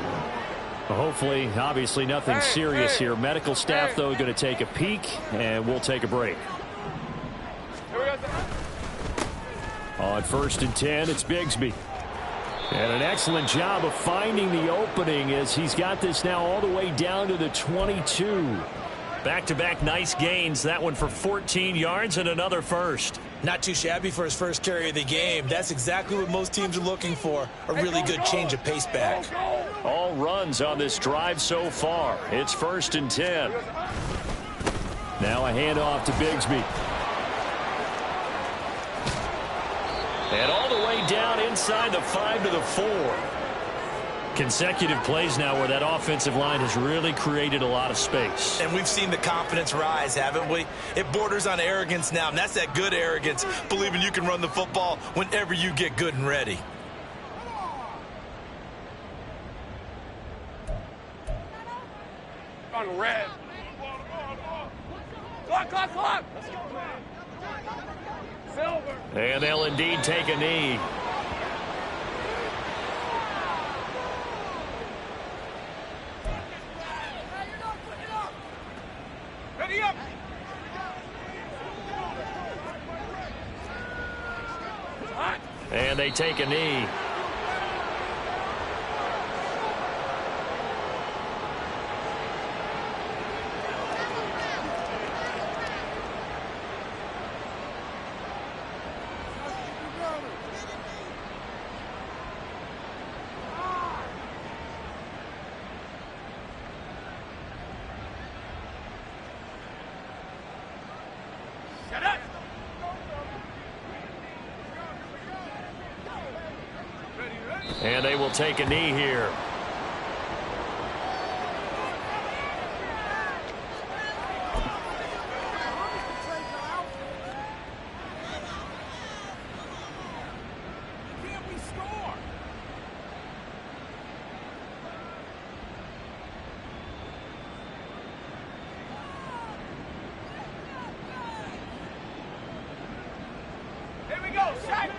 Hopefully, obviously nothing serious here. Medical staff, though, going to take a peek, and we'll take a break. On 1st and 10, it's Bigsby. And an excellent job of finding the opening as he's got this now all the way down to the 22. Back-to-back nice gains. That one for 14 yards and another first. Not too shabby for his first carry of the game. That's exactly what most teams are looking for, a really good change of pace back. All runs on this drive so far. It's 1st and 10. Now a handoff to Bigsby. And all the way down inside the 5 to the 4. Consecutive plays now where that offensive line has really created a lot of space. And we've seen the confidence rise, haven't we? It borders on arrogance now, and that's that good arrogance, believing you can run the football whenever you get good and ready. On red. Clock. Silver. And they'll indeed take a knee. Ready up. And they take a knee. And they will take a knee here. Here we go, Shaq.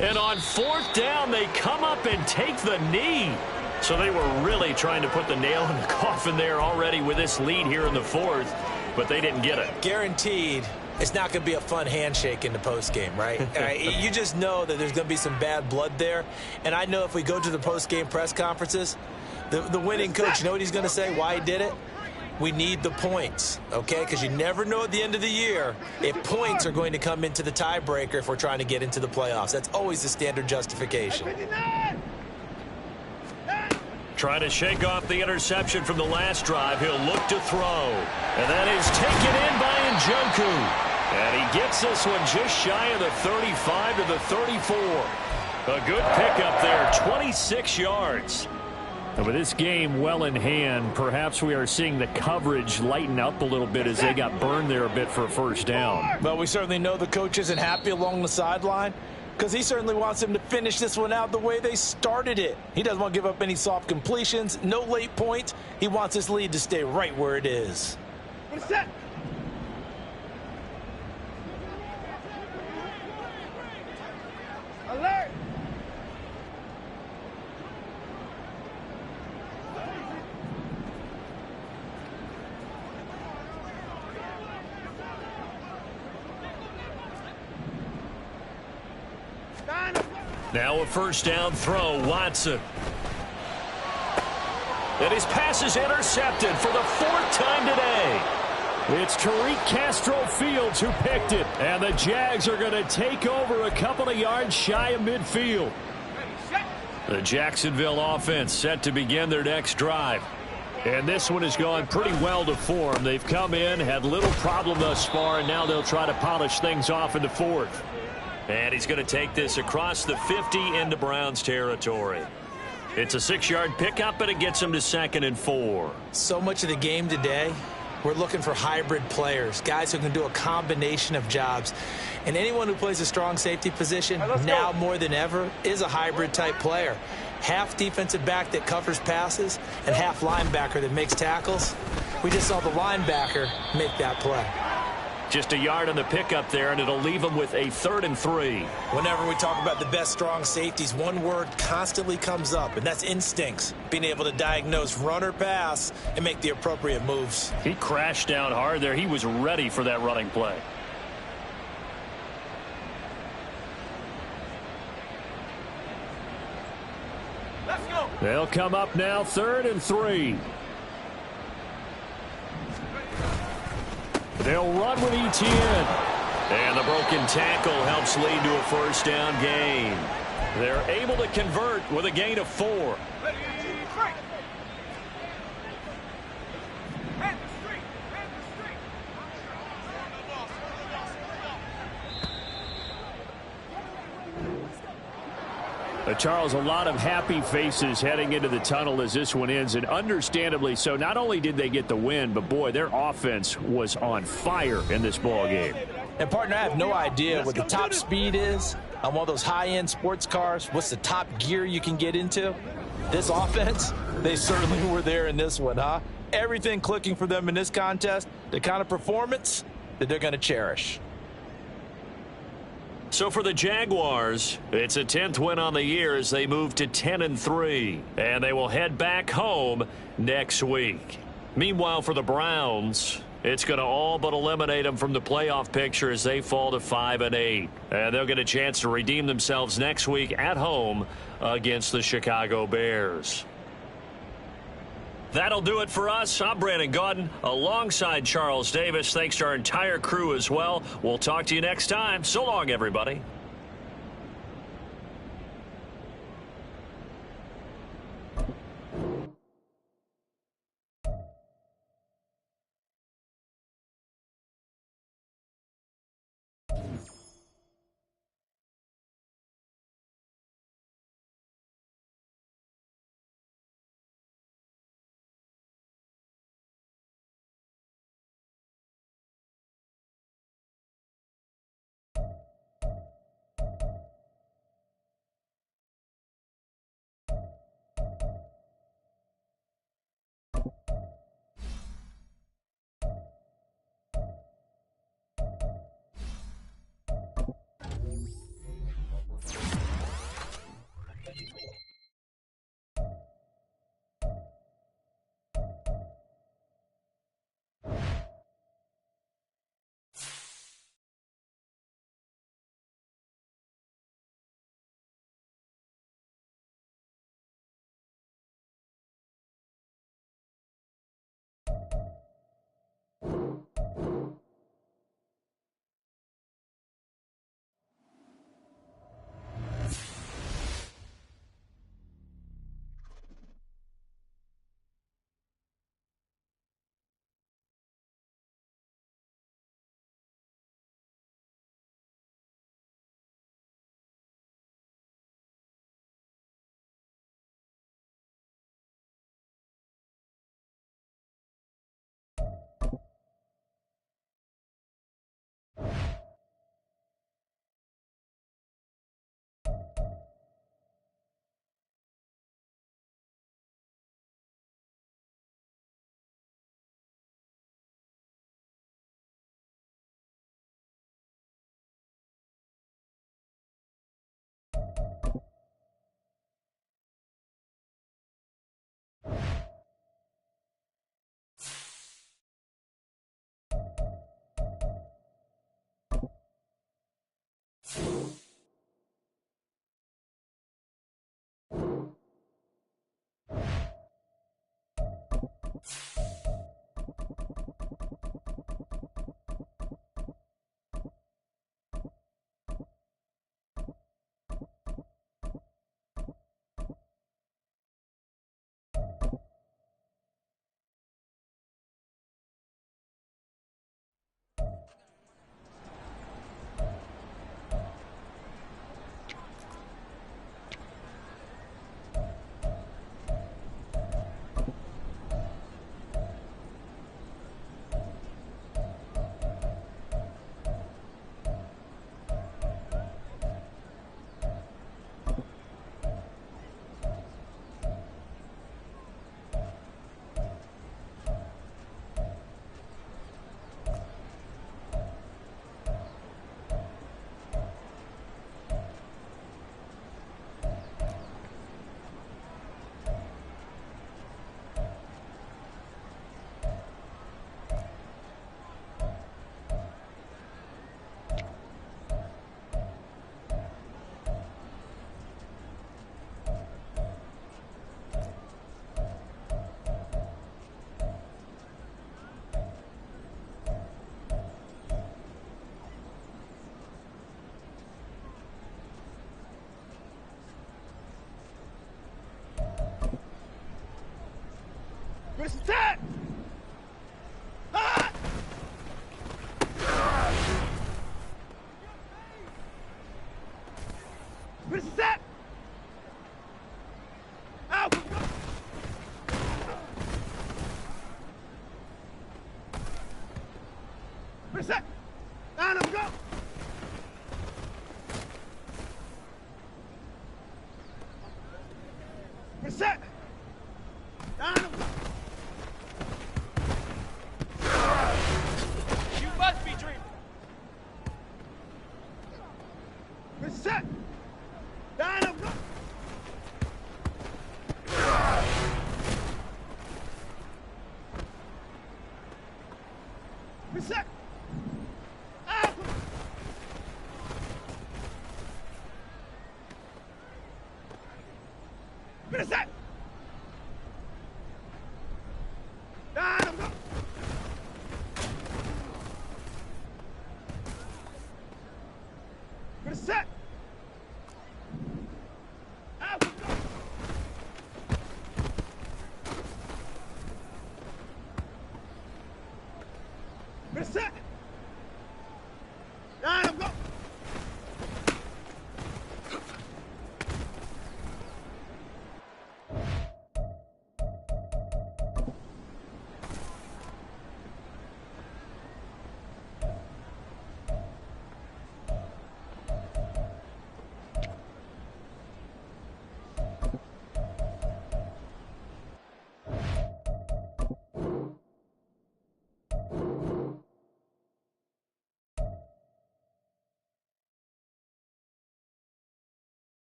And on 4th down, they come up and take the knee. So they were really trying to put the nail in the coffin there already with this lead here in the 4th, but they didn't get it. Guaranteed it's not going to be a fun handshake in the postgame, right? You just know that there's going to be some bad blood there. And I know if we go to the postgame press conferences, the winning coach, you know what he's going to say, why he did it? We need the points, okay? Because you never know at the end of the year if points are going to come into the tiebreaker if we're trying to get into the playoffs. That's always the standard justification. Trying to shake off the interception from the last drive. He'll look to throw. And that is taken in by Njoku. And he gets this one just shy of the 35 to the 34. A good pickup there, 26 yards. And with this game well in hand, perhaps we are seeing the coverage lighten up a little bit as they got burned there a bit for a 1st down. Well, we certainly know the coach isn't happy along the sideline because he certainly wants them to finish this one out the way they started it. He doesn't want to give up any soft completions, no late points. He wants his lead to stay right where it is. Set. Alert. Now a 1st down throw, Watson. And his pass is intercepted for the 4th time today. It's Tariq Castro-Fields who picked it. And the Jags are going to take over a couple of yards shy of midfield. The Jacksonville offense set to begin their next drive. And this one has gone pretty well to form. They've come in, had little problem thus far, and now they'll try to polish things off in the 4th. And he's going to take this across the 50 into Browns territory. It's a 6-yard pickup, but it gets him to 2nd and 4. So much of the game today, we're looking for hybrid players, guys who can do a combination of jobs. And anyone who plays a strong safety position, now more than ever, is a hybrid type player. Half defensive back that covers passes and half linebacker that makes tackles. We just saw the linebacker make that play. Just a yard on the pickup there, and it'll leave them with a 3rd and 3. Whenever we talk about the best strong safeties, one word constantly comes up, and that's instincts. Being able to diagnose run or pass and make the appropriate moves. He crashed down hard there. He was ready for that running play. They'll come up now 3rd and 3. They'll run with Etienne. And the broken tackle helps lead to a first down gain. They're able to convert with a gain of 4. Charles, a lot of happy faces heading into the tunnel as this one ends, and understandably so. Not only did they get the win, but boy, their offense was on fire in this ball game. And partner, I have no idea what the top speed is on one of those high-end sports cars. What's the top gear you can get into? This offense, they certainly were there in this one, huh? Everything clicking for them in this contest, the kind of performance that they're going to cherish. So for the Jaguars, it's a 10th win on the year as they move to 10-3, and they will head back home next week. Meanwhile, for the Browns, it's going to all but eliminate them from the playoff picture as they fall to 5-8, and they'll get a chance to redeem themselves next week at home against the Chicago Bears. That'll do it for us. I'm Brandon Gaudin alongside Charles Davis. Thanks to our entire crew as well. We'll talk to you next time. So long, everybody. Set. Ah! Set. Out. Set. Down and go. Set. Down and go. You must be dreaming. Set. Down and go. Set. Out. Set. Down and go. Set. Out. Set. Down and go.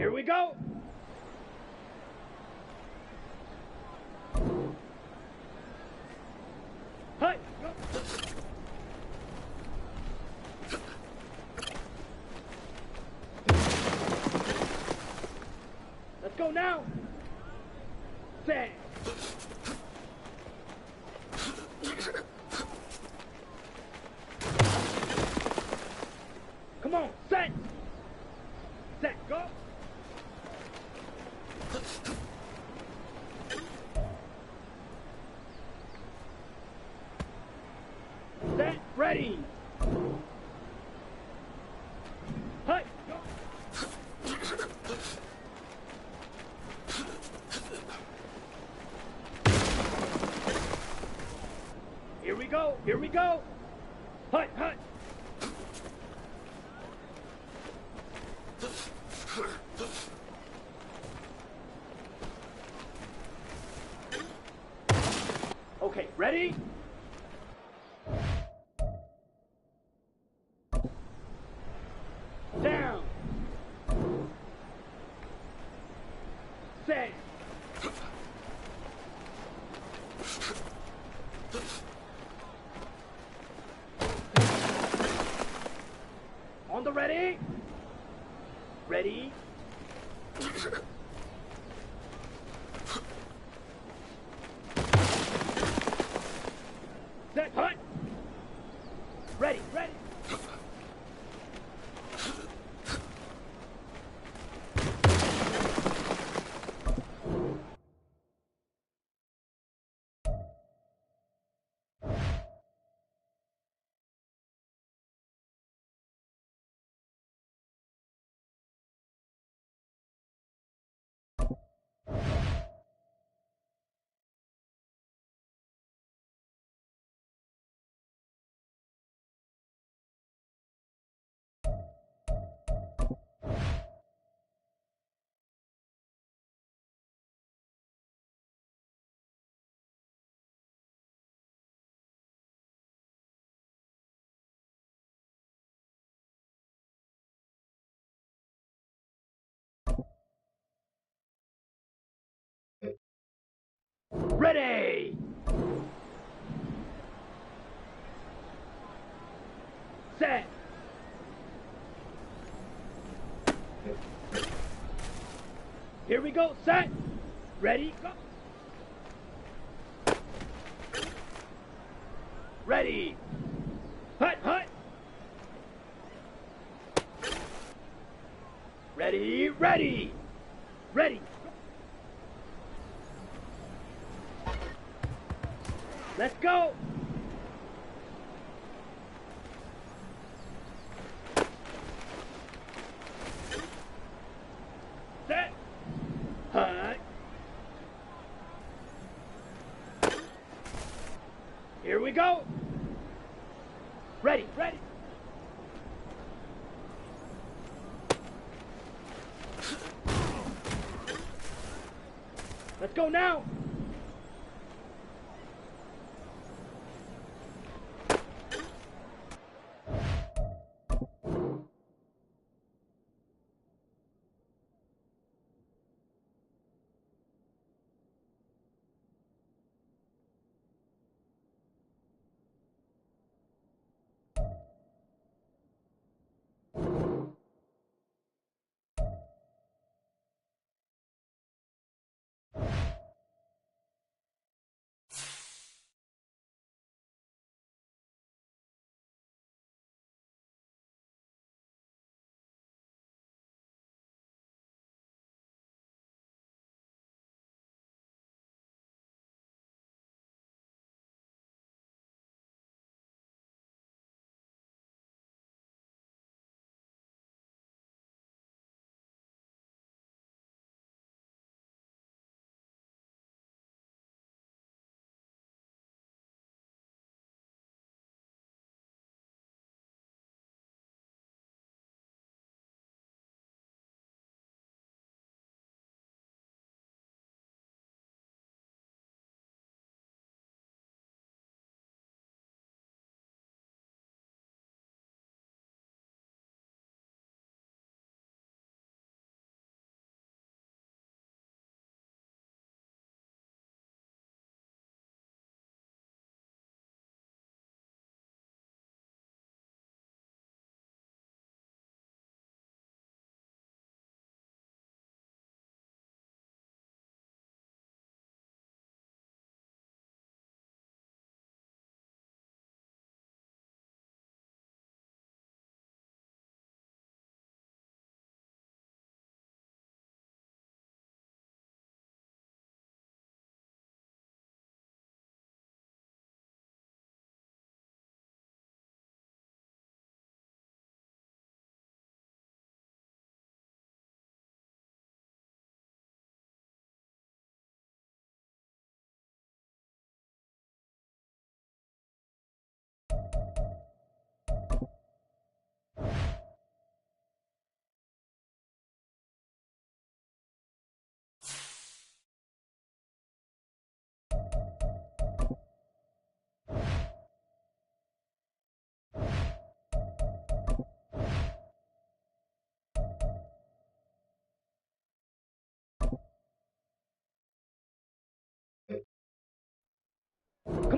Here we go. Hey, go. Let's go now. Set. Come on, set. Set, go. Set, ready. Hey, go. Here we go, here we go. Hey, hey. Okay, ready? Down. Set. On the ready? Ready? Set, hut. Ready, ready. Ready! Set! Here we go, set! Ready, go! Ready! Hut, hut! Ready, ready! Ready! Let's go! Set! Hut! Here we go! Ready, ready! Let's go now!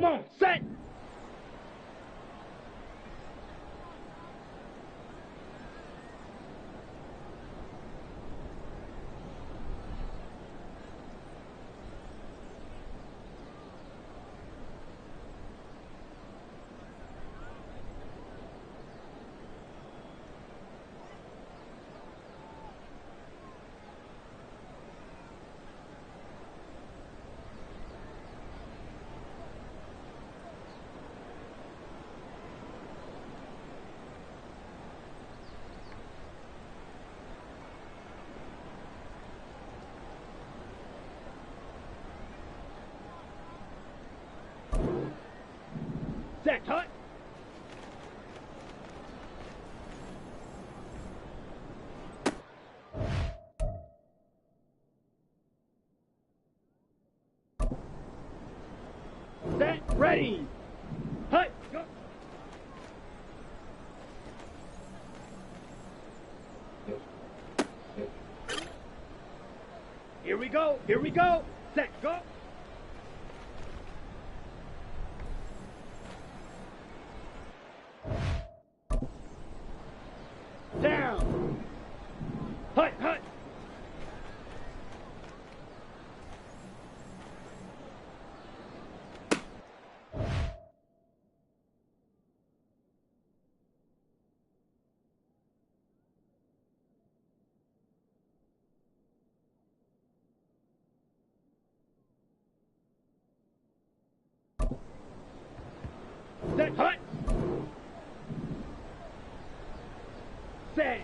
Come on, set. Set, hut. Set, ready. Hut, go. Here we go, here we go. Set, go. Down. Hut, hut. Set, hut. Set.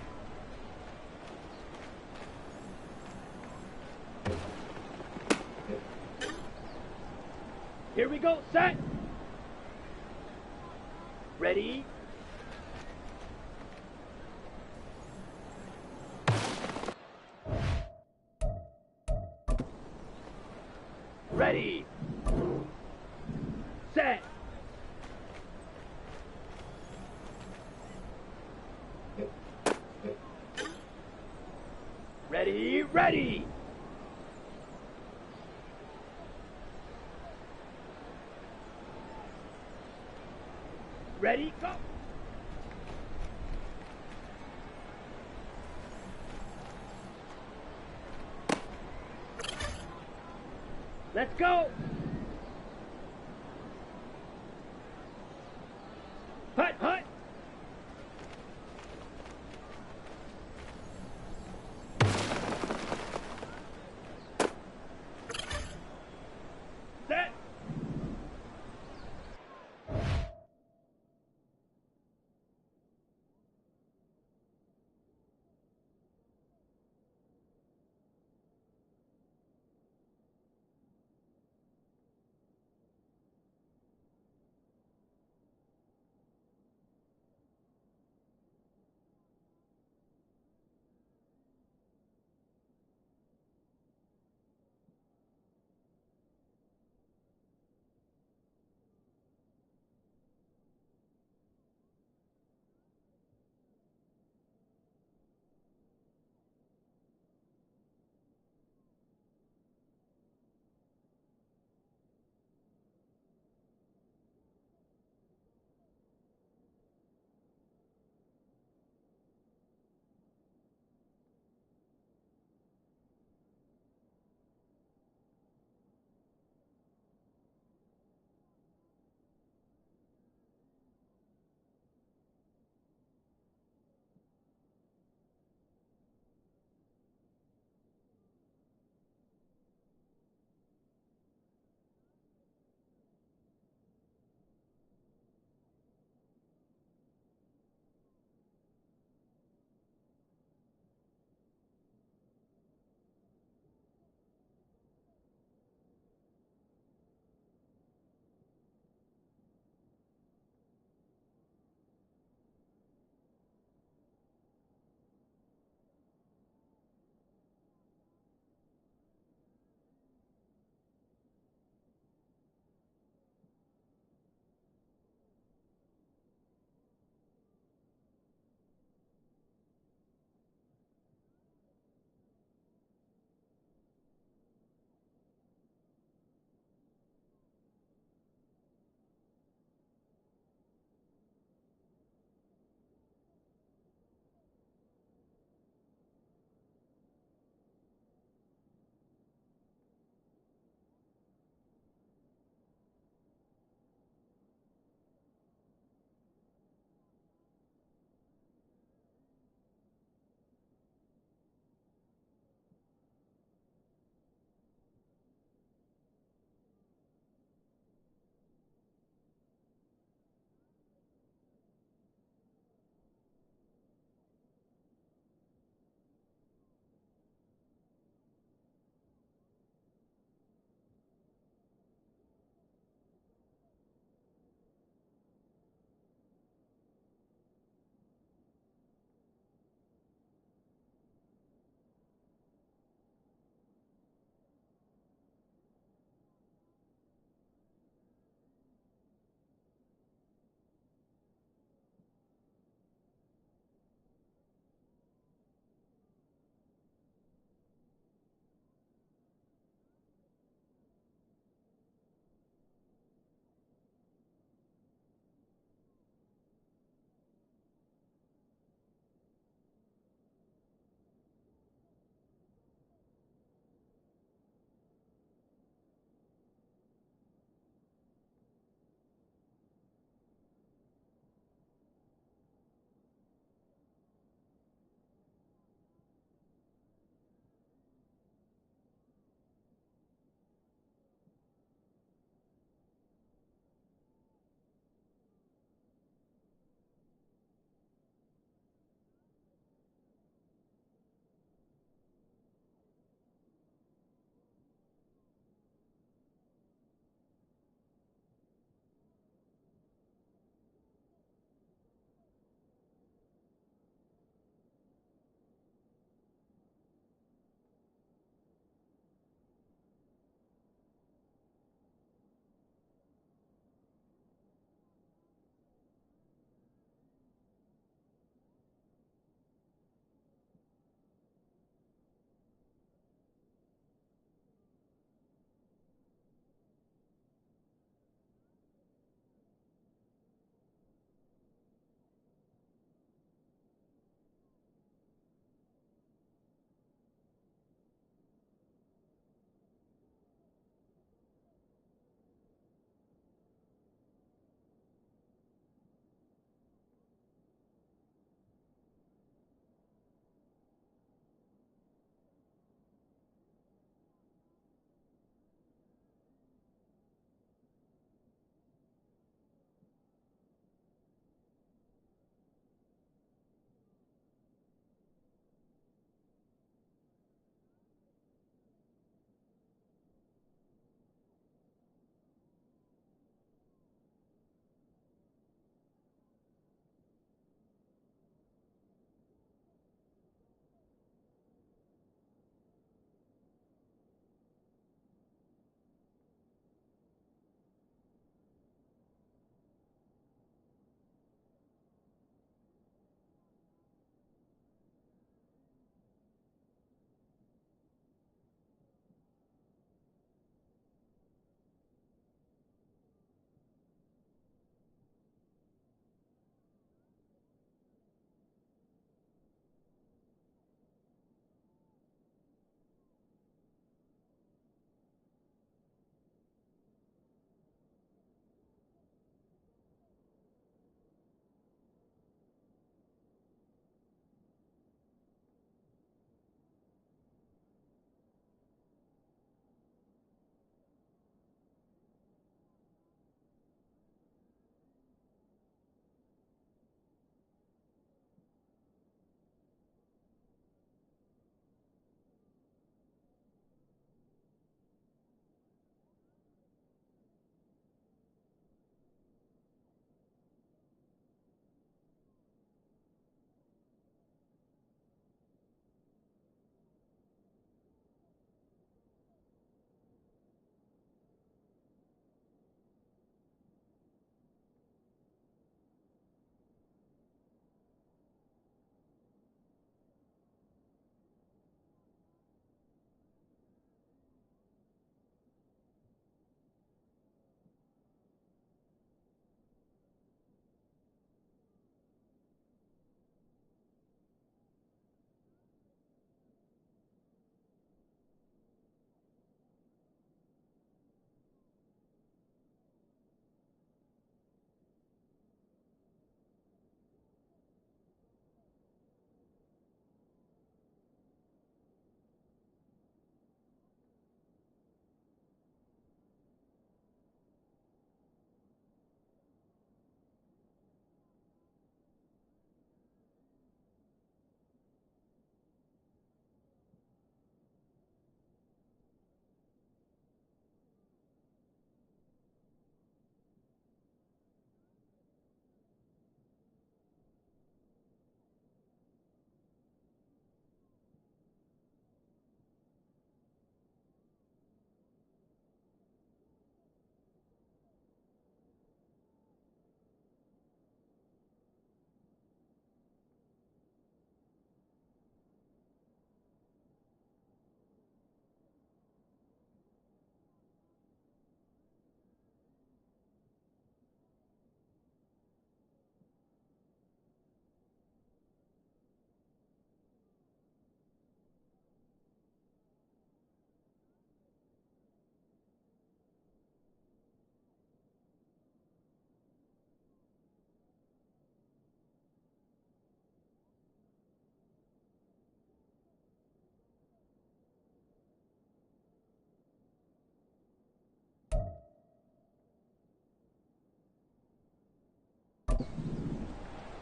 Here we go, set. Ready. Ready. Set. Ready, ready. Ready, go. Let's go. Hut, hut. Set.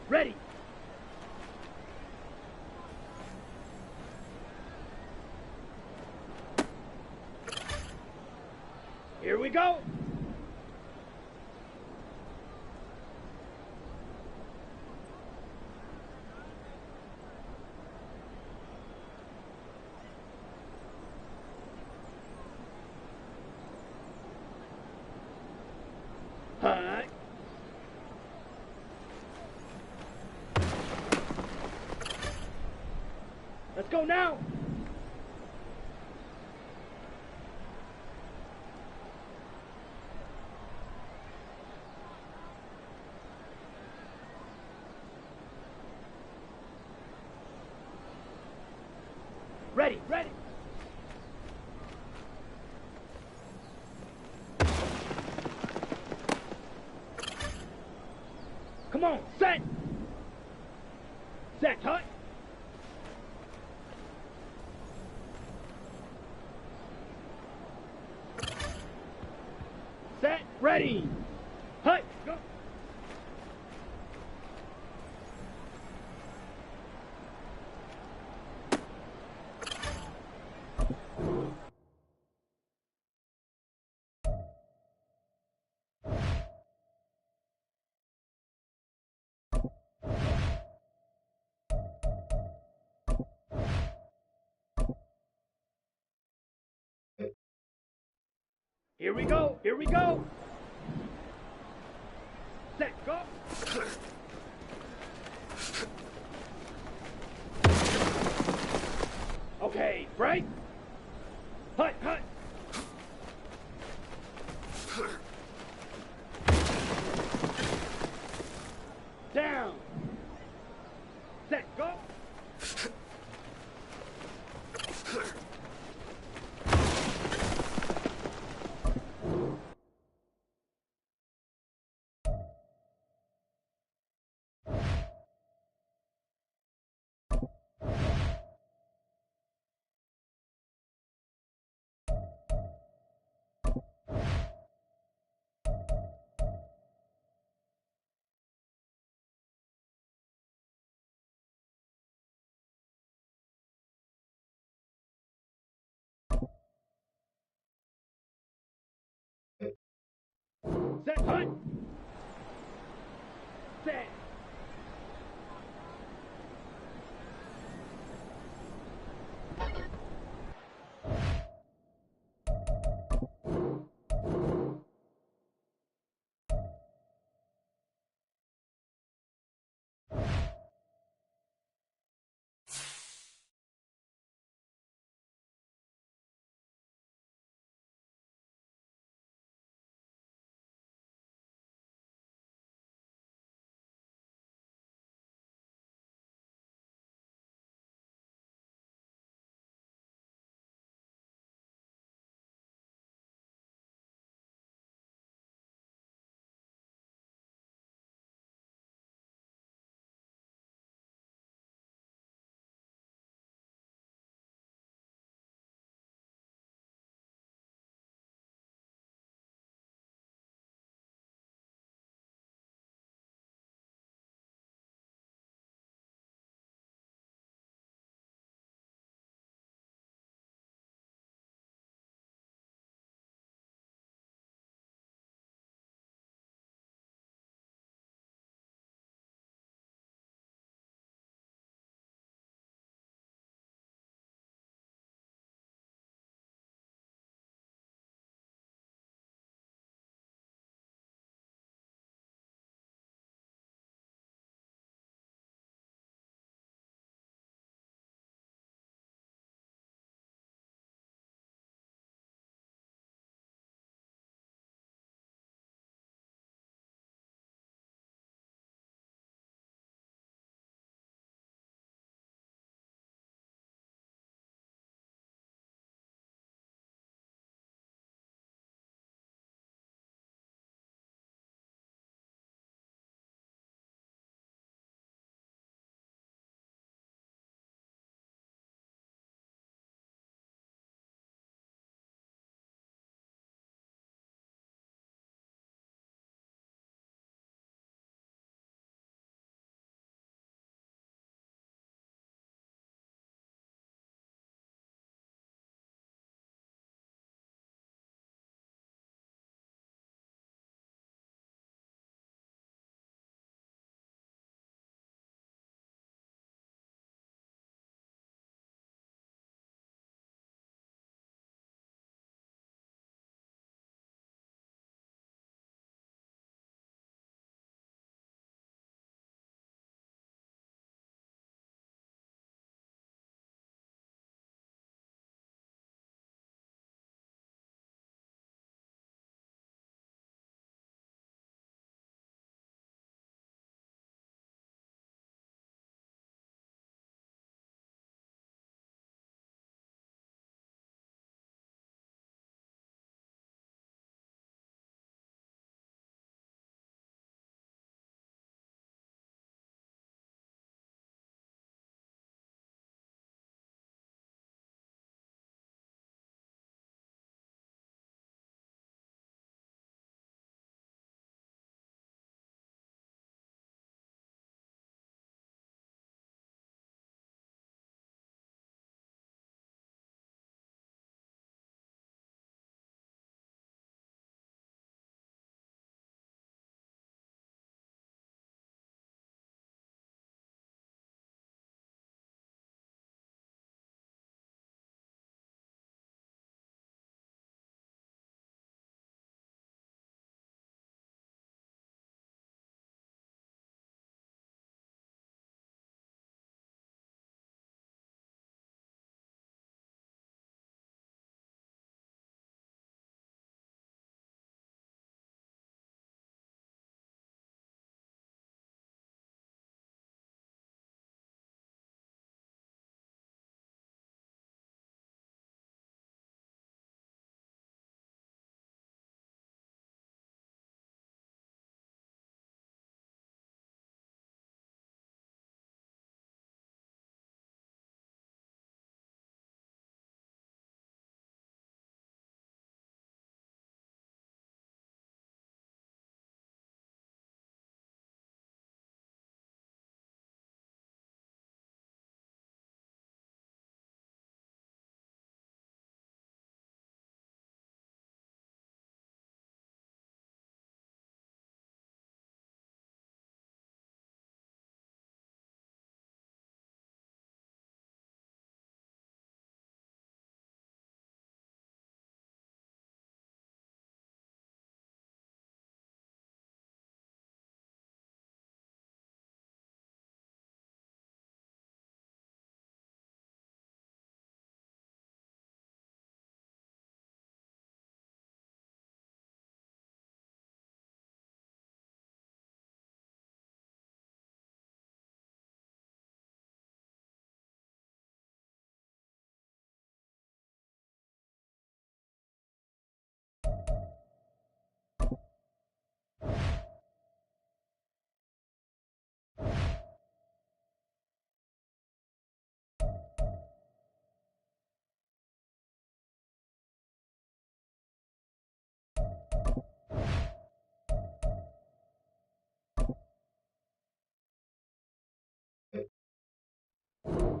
Ready. Here we go. Hi. Let's go now. Ready, ready. Come on, set. Set, hut. Set, ready. Hut, go. Here we go, here we go. Set, go. Okay, break. Hut, hut. Down. Set, go. Set, hut. Set.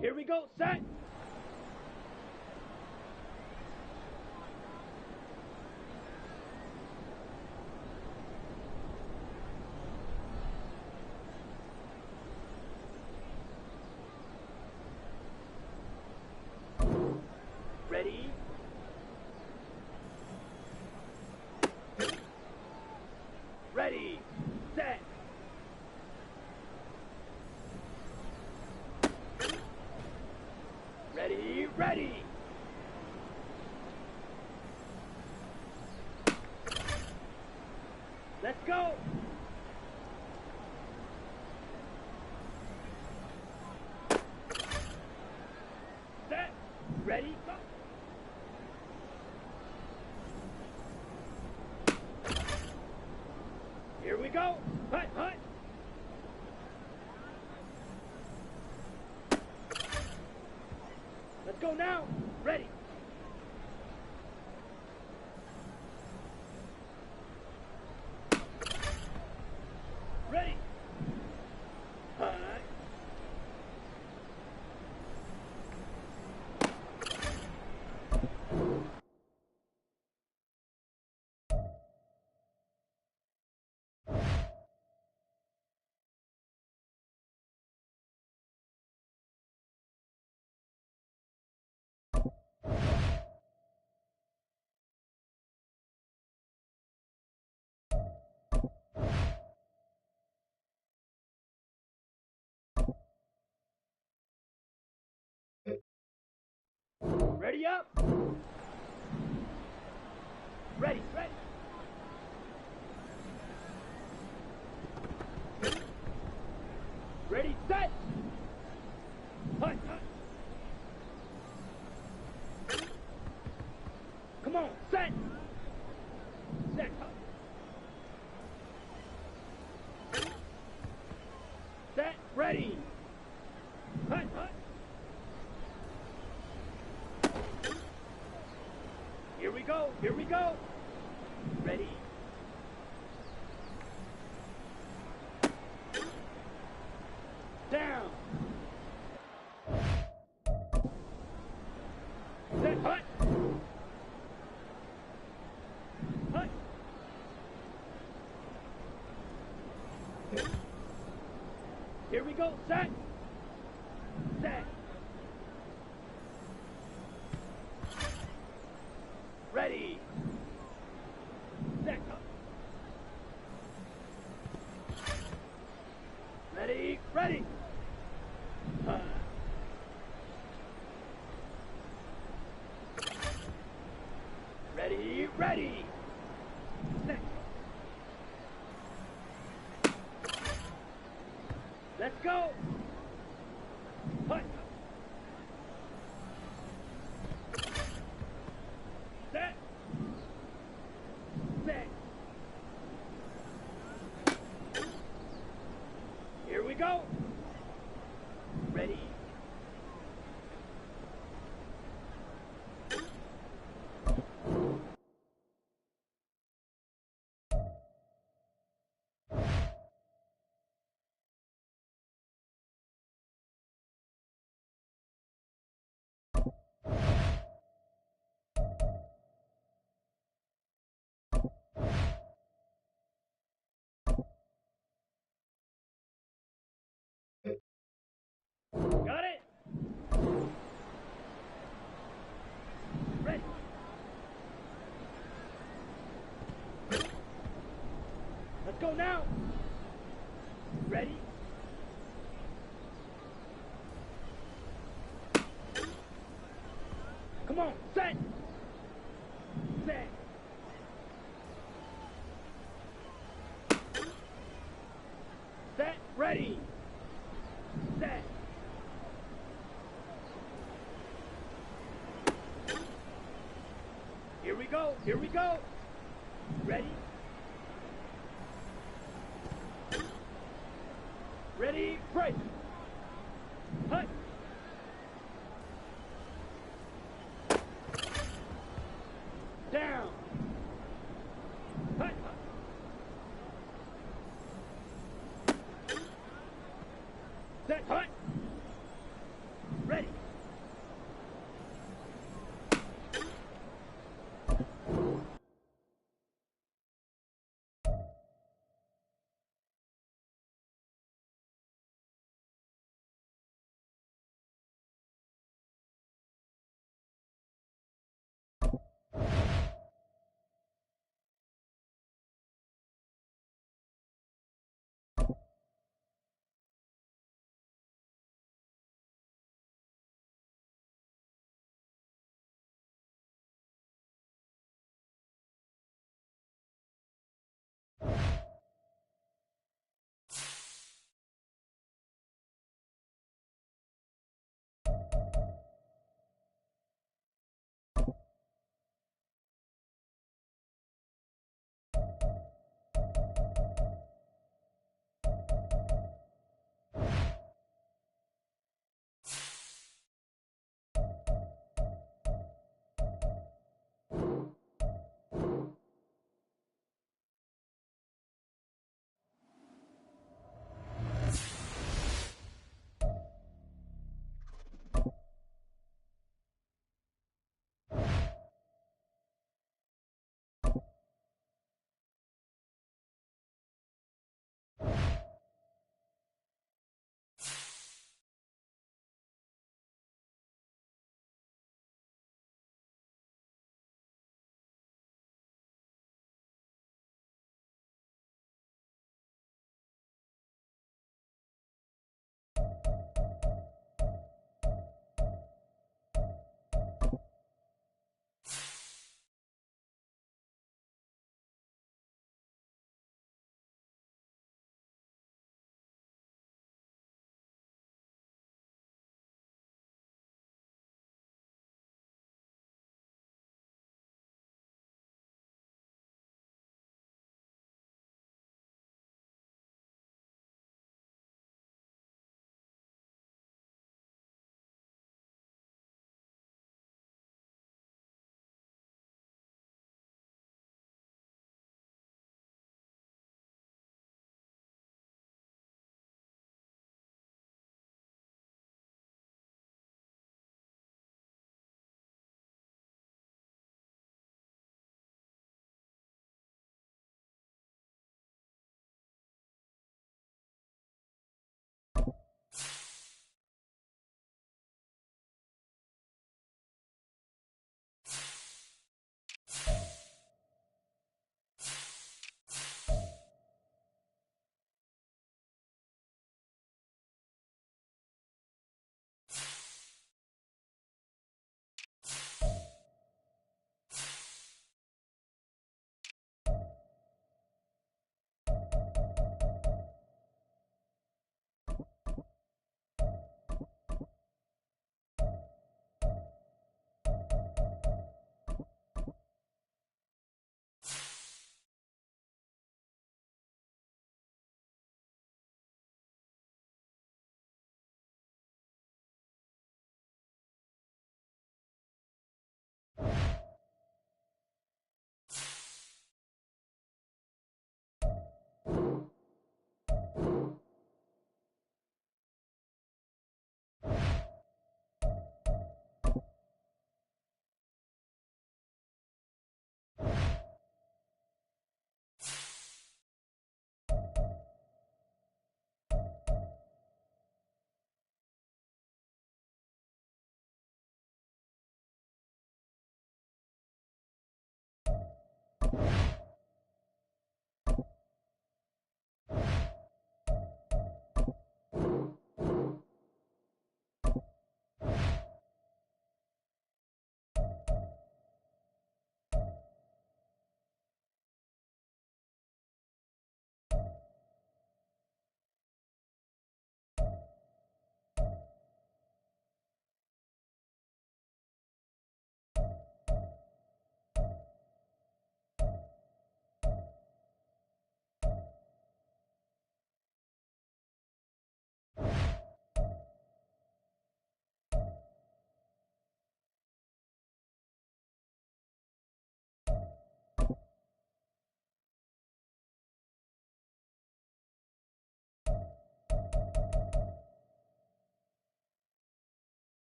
Here we go, set. Ready? Ready, set. Ready, ready. Let's go. Set, ready, go. Here we go. Hut, hut. Let's go now. Ready. Ready. Hut. Ready up. Ready, ready. Ready, set. Hut, hut. Come on, set. Set, hut. Set, ready. Hut, hut. Here we go, here we go. Ready. Down. Set, hut. Hut. Here we go, set. Set. Ready. Set. Ready, ready. Ready, ready. Set. Let's go. Hut. Set. Set. Here we go. Ready. Got it. Ready. Let's go now. Ready. Come on, set. Set. Set, ready. Set. Here we go, here we go. Ready? Ready, break. Hut. Down. Hut, hut. Set, hut. Ready.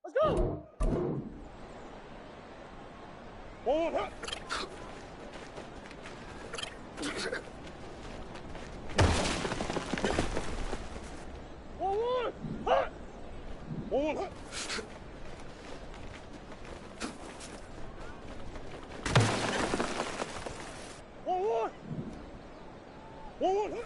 Let's go! Hold up! Hold on! Hold up! Hold on! Hold up!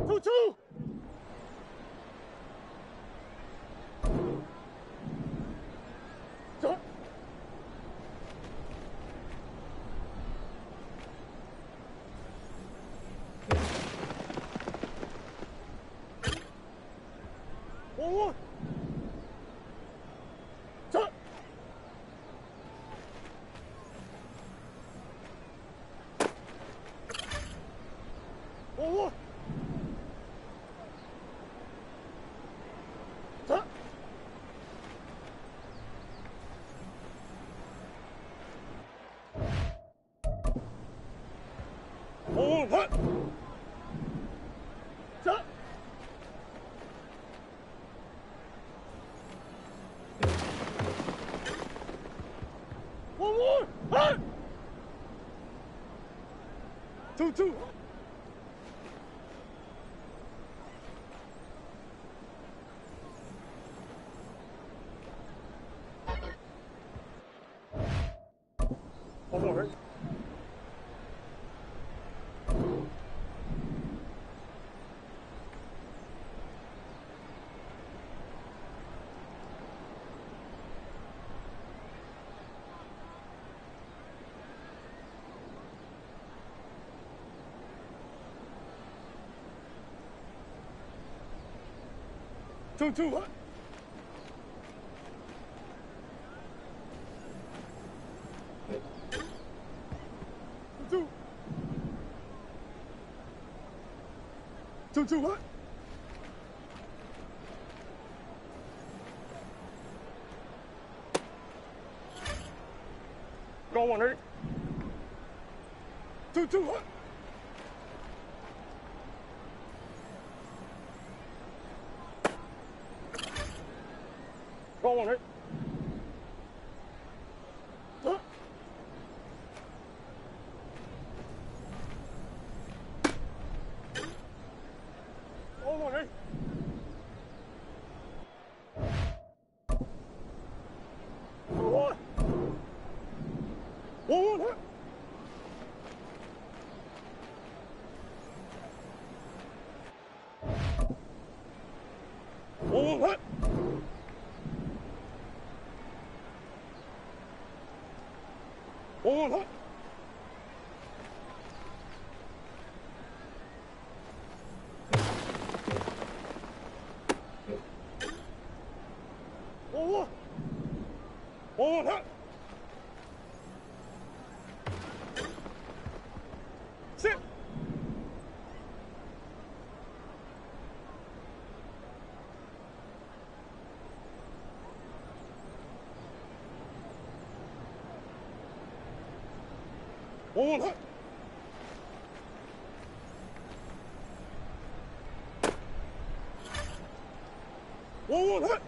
Two! Two! One! Two! One! Hold up! Stop! One more! Huh? Two! One more, right? Two, what? Two, what? Go on, ready? Two, what? Go on, ready? Huh? Hold on, ready? One. One, huh? One, huh? One, huh? One, one, huh? Sit. One, huh? One, huh?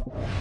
You